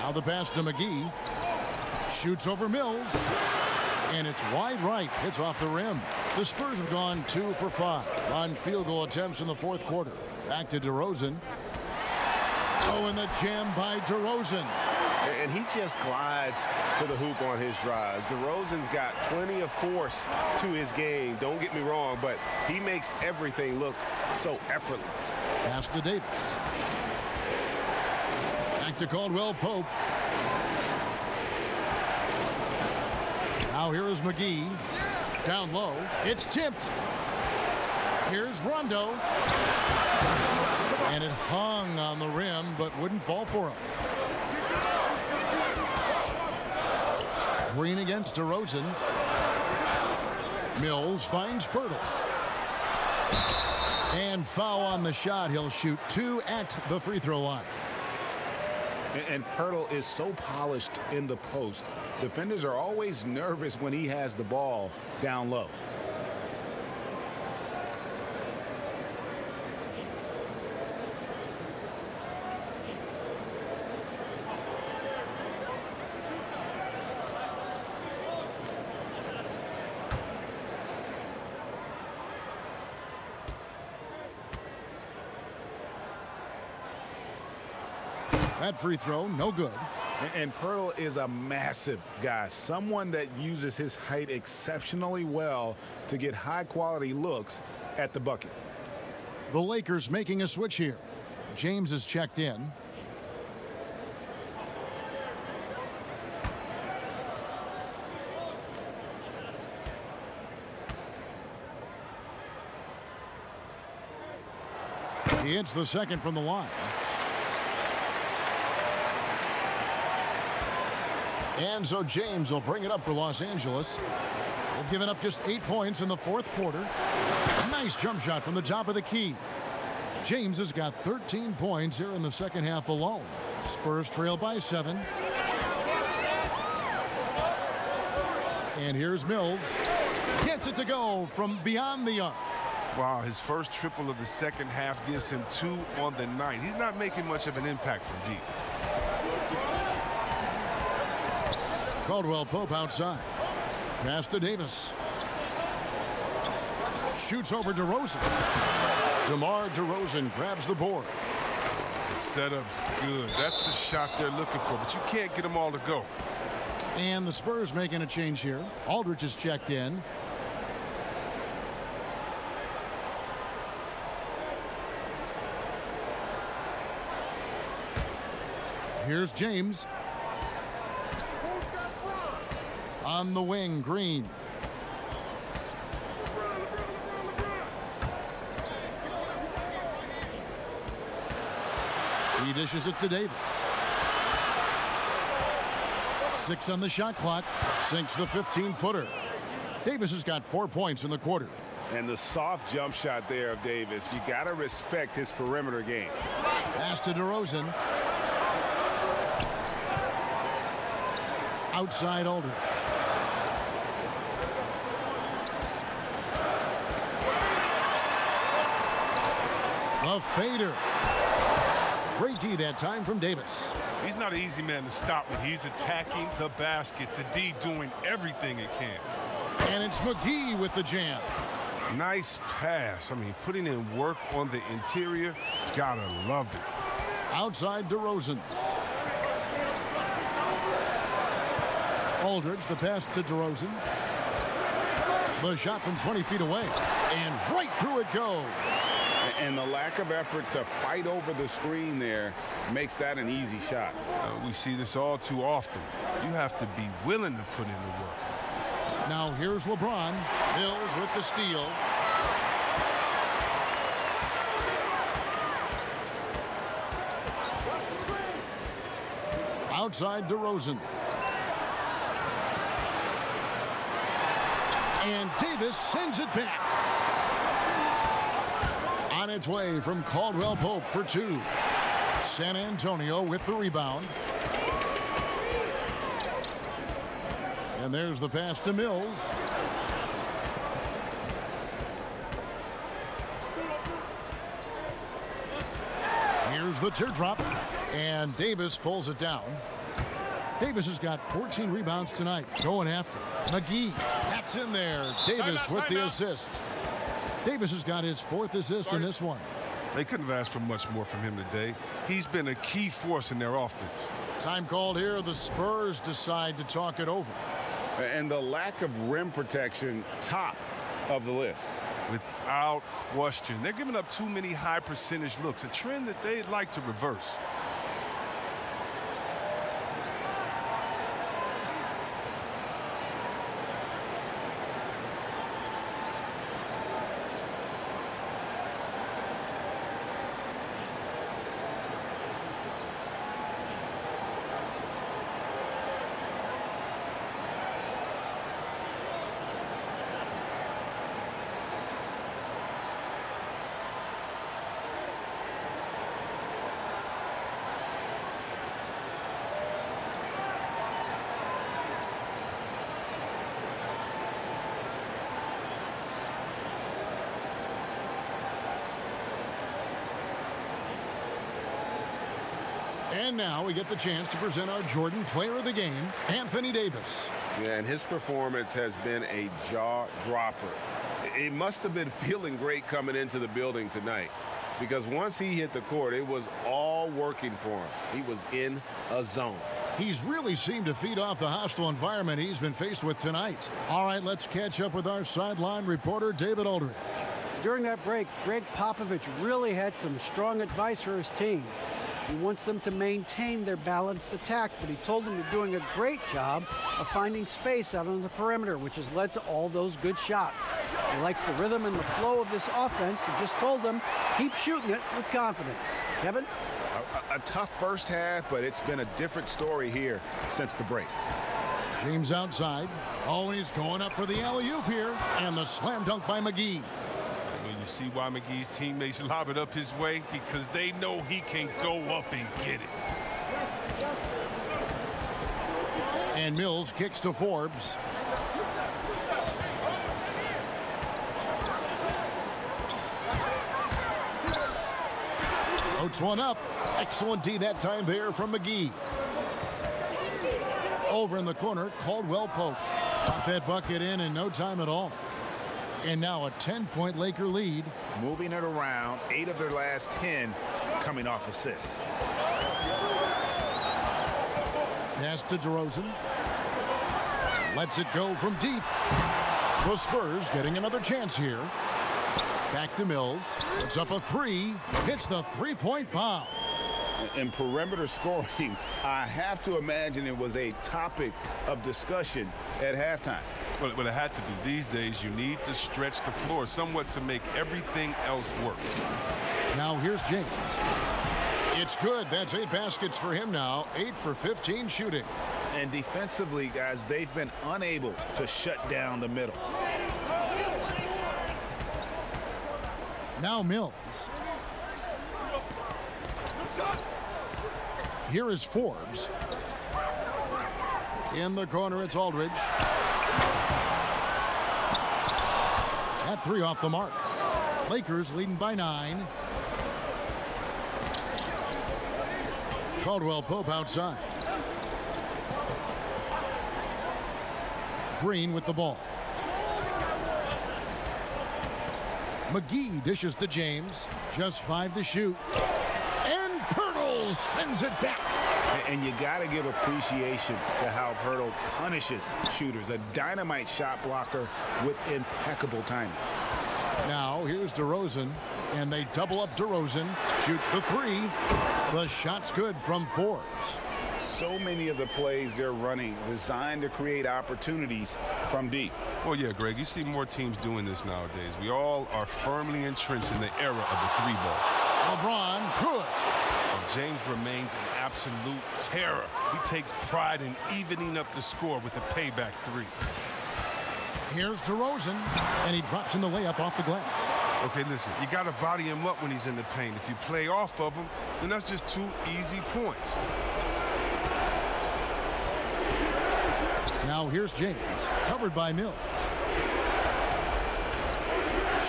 Now the pass to McGee. Shoots over Mills. And it's wide right. Hits off the rim. The Spurs have gone 2 for 5 on field goal attempts in the fourth quarter. Back to DeRozan. Oh, and the jam by DeRozan. And he just glides to the hoop on his drives. DeRozan's got plenty of force to his game. Don't get me wrong, but he makes everything look so effortless. Pass to Davis. Back to Caldwell Pope. Now here is McGee. Down low. It's tipped. Here's Rondo. And it hung on the rim, but wouldn't fall for him. Green against DeRozan. Mills finds Pirtle. And foul on the shot. He'll shoot 2 at the free throw line. And Pirtle is so polished in the post. Defenders are always nervous when he has the ball down low. That free throw, no good. And Pirtle is a massive guy, someone that uses his height exceptionally well to get high-quality looks at the bucket. The Lakers making a switch here. James is checked in. He hits the second from the line. And so James will bring it up for Los Angeles. They've given up just 8 points in the fourth quarter. Nice jump shot from the top of the key. James has got 13 points here in the second half alone. Spurs trail by 7. And here's Mills. Gets it to go from beyond the arc. Wow, his first triple of the second half gives him 2 on the night. He's not making much of an impact from deep. Caldwell Pope outside. Pass to Davis. Shoots over DeRozan. DeMar DeRozan grabs the board. The setup's good. That's the shot they're looking for, but you can't get them all to go. And the Spurs making a change here. Aldridge is checked in. Here's James. On the wing, Green. He dishes it to Davis. 6 on the shot clock. Sinks the 15-footer. Davis has got 4 points in the quarter. And the soft jump shot there of Davis. You got to respect his perimeter game. Pass to DeRozan. Outside Aldridge. A fader. Great D that time from Davis. He's not an easy man to stop when he's attacking the basket. The D doing everything it can. And it's McGee with the jam. Nice pass. I mean, putting in work on the interior. Gotta love it. Outside DeRozan. Aldridge, the pass to DeRozan. The shot from 20 feet away. And right through it goes. And the lack of effort to fight over the screen there makes that an easy shot. We see this all too often. You have to be willing to put in the work. Now here's LeBron. Mills with the steal. Outside DeRozan. And Davis sends it back. On its way from Caldwell Pope for two. San Antonio with the rebound. And there's the pass to Mills. Here's the teardrop, and Davis pulls it down. Davis has got 14 rebounds tonight. Going after McGee. That's in there. Davis with the assist. Davis has got his 4th assist in this one. They couldn't have asked for much more from him today. He's been a key force in their offense. Time called here. The Spurs decide to talk it over. And the lack of rim protection, top of the list. Without question. They're giving up too many high percentage looks, a trend that they'd like to reverse. And now we get the chance to present our Jordan Player of the Game, Anthony Davis. Yeah, and his performance has been a jaw-dropper. It must have been feeling great coming into the building tonight, because once he hit the court, it was all working for him. He was in a zone. He's really seemed to feed off the hostile environment he's been faced with tonight. All right, let's catch up with our sideline reporter, David Aldridge. During that break, Greg Popovich really had some strong advice for his team. He wants them to maintain their balanced attack, but he told them they're doing a great job of finding space out on the perimeter, which has led to all those good shots. He likes the rhythm and the flow of this offense. He just told them, keep shooting it with confidence. Kevin? A tough first half, but it's been a different story here since the break. James outside, always going up for the alley-oop here, and the slam dunk by McGee. You see why McGee's teammates lob it up his way? Because they know he can go up and get it. And Mills kicks to Forbes. Floats one up. Excellent D that time there from McGee. Over in the corner, Caldwell Pope. Got that bucket in no time at all. And now a 10-point Laker lead. Moving it around, 8 of their last 10 coming off assists. Pass to DeRozan. Lets it go from deep. The Spurs getting another chance here. Back to Mills. Puts up a 3. Hits the 3-point bomb. In perimeter scoring, I have to imagine it was a topic of discussion at halftime. Well, it had to be. These days, you need to stretch the floor somewhat to make everything else work. Now here's James. It's good. That's 8 baskets for him now. 8 for 15 shooting. And defensively, guys, they've been unable to shut down the middle. Now Mills. Here is Forbes. In the corner, it's Aldridge. That 3 off the mark. Lakers leading by 9. Caldwell Pope outside. Green with the ball. McGee dishes to James. Just 5 to shoot. And Pirtle sends it back. And you got to give appreciation to how Pirtle punishes shooters. A dynamite shot blocker with impeccable timing. Now here's DeRozan, and they double up DeRozan. Shoots the 3. The shot's good from Forbes. So many of the plays they're running designed to create opportunities from deep. Well, yeah, Greg, you see more teams doing this nowadays. We all are firmly entrenched in the era of the 3-ball. LeBron, good. James remains an absolute terror. He takes pride in evening up the score with a payback 3. Here's DeRozan, and he drops in the layup off the glass. Okay, listen, you got to body him up when he's in the paint. If you play off of him, then that's just 2 easy points. Now here's James, covered by Mills.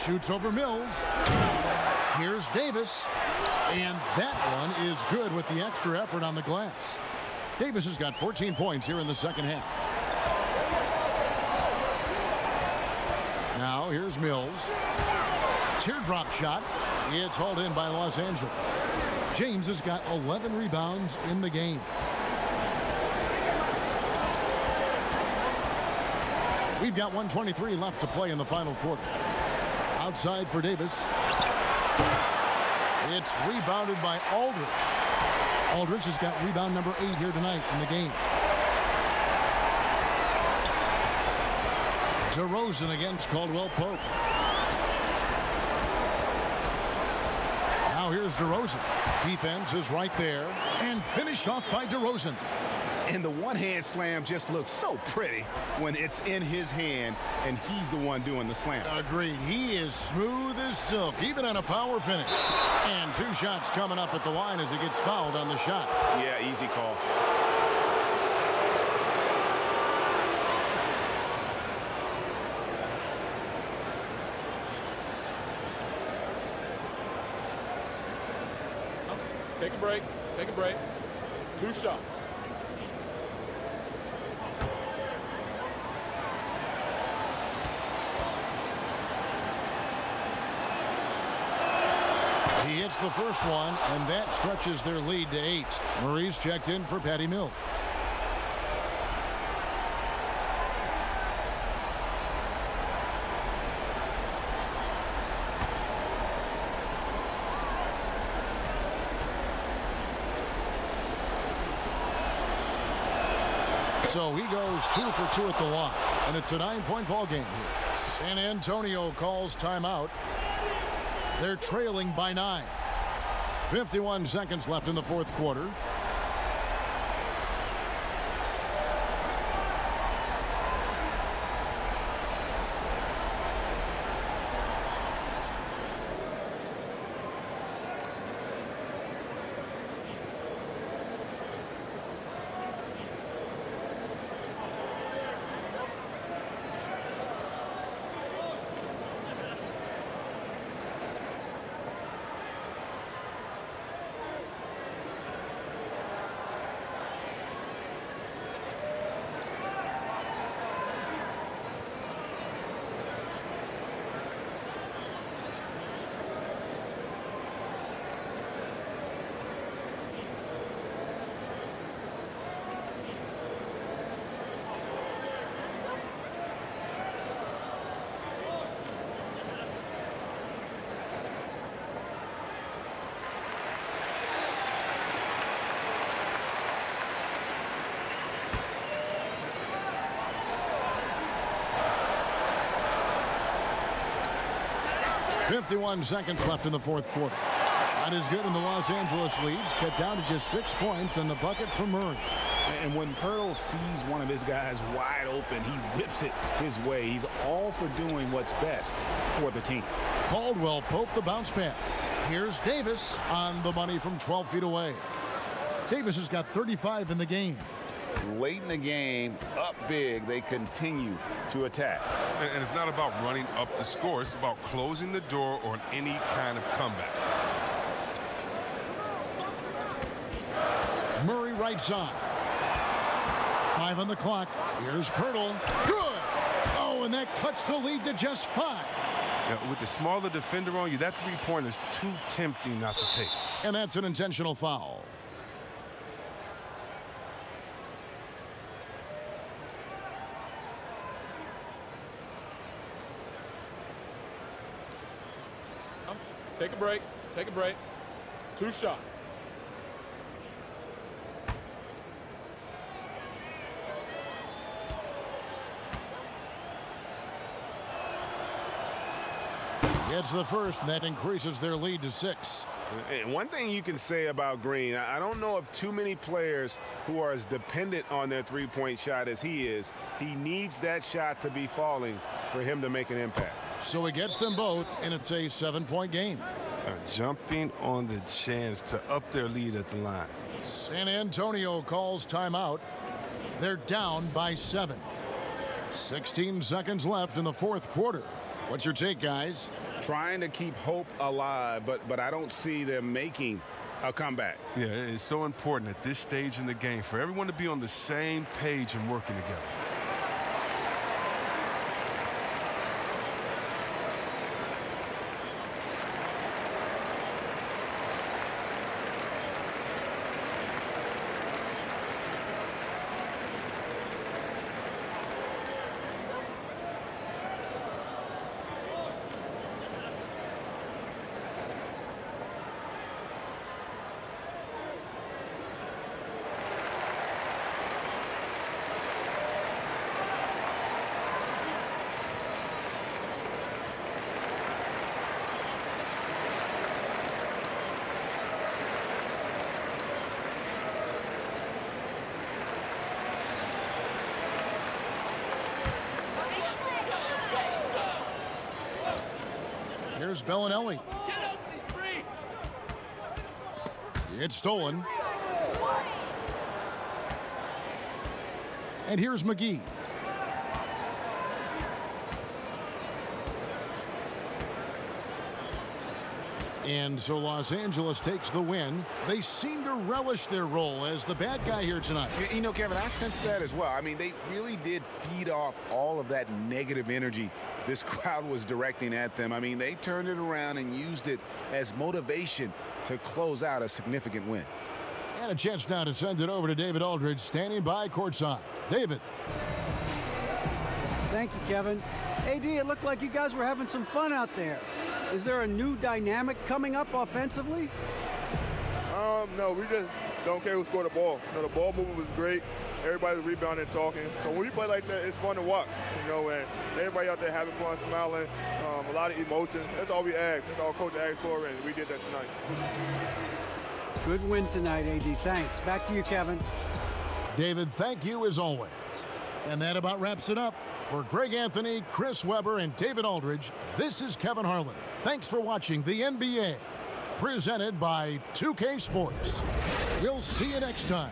Shoots over Mills. Here's Davis. And that one is good with the extra effort on the glass. Davis has got 14 points here in the second half. Now here's Mills. Teardrop shot. It's hauled in by Los Angeles. James has got 11 rebounds in the game. We've got 1:23 left to play in the final quarter. Outside for Davis. It's rebounded by Aldridge. Aldridge has got rebound number 8 here tonight in the game. DeRozan against Caldwell Pope. Now here's DeRozan. Defense is right there and finished off by DeRozan. And the one-hand slam just looks so pretty when it's in his hand and he's the one doing the slam. Agreed. He is smooth as silk, even on a power finish. And 2 shots coming up at the line as he gets fouled on the shot. Yeah, easy call. Take a break. Take a break. 2 shots. He hits the first one, and that stretches their lead to 8. Murray's checked in for Patty Mills. So he goes 2 for 2 at the line, and it's a 9-point ball game here. San Antonio calls timeout. They're trailing by 9. 51 seconds left in the fourth quarter. .51 seconds left in the fourth quarter. Shot is good, and the Los Angeles leads cut down to just 6 points, and the bucket for Murray. And when Pirtle sees one of his guys wide open, he whips it his way. He's all for doing what's best for the team. Caldwell Pope the bounce pass. Here's Davis on the money from 12 feet away. Davis has got 35 in the game. Late in the game, up big, they continue to attack. And it's not about running up the score. It's about closing the door on any kind of comeback. Murray right side. 5 on the clock. Here's Pirtle. Good. Oh, and that cuts the lead to just 5. Now, with the smaller defender on you, that three-pointer is too tempting not to take. And that's an intentional foul. Take a break. Take a break. 2 shots. Gets the first, and that increases their lead to 6. And one thing you can say about Green, I don't know of too many players who are as dependent on their three-point shot as he is. He needs that shot to be falling for him to make an impact. So he gets them both, and it's a 7-point game. Jumping on the chance to up their lead at the line. San Antonio calls timeout. They're down by 7. 16 seconds left in the fourth quarter. What's your take, guys? Trying to keep hope alive, but I don't see them making a comeback. Yeah, it's so important at this stage in the game for everyone to be on the same page and working together. Here's Bellinelli. It's stolen. And here's McGee. And so Los Angeles takes the win. They seem to relish their role as the bad guy here tonight. You know, Kevin, I sense that as well. I mean, they really did feed off all of that negative energy this crowd was directing at them. I mean, they turned it around and used it as motivation to close out a significant win. And a chance now to send it over to David Aldridge, standing by courtside. David. Thank you, Kevin. AD, it looked like you guys were having some fun out there. Is there a new dynamic coming up offensively? No, we just don't care who scored the ball. You know, the ball movement was great. Everybody's rebounding and talking. So when we play like that, it's fun to watch. You know, and everybody out there having fun, smiling, a lot of emotion. That's all we ask. That's all Coach asked for, and we did that tonight. Good win tonight, AD. Thanks. Back to you, Kevin. David, thank you as always. And that about wraps it up. For Greg Anthony, Chris Webber, and David Aldridge, this is Kevin Harlan. Thanks for watching the NBA, presented by 2K Sports. We'll see you next time.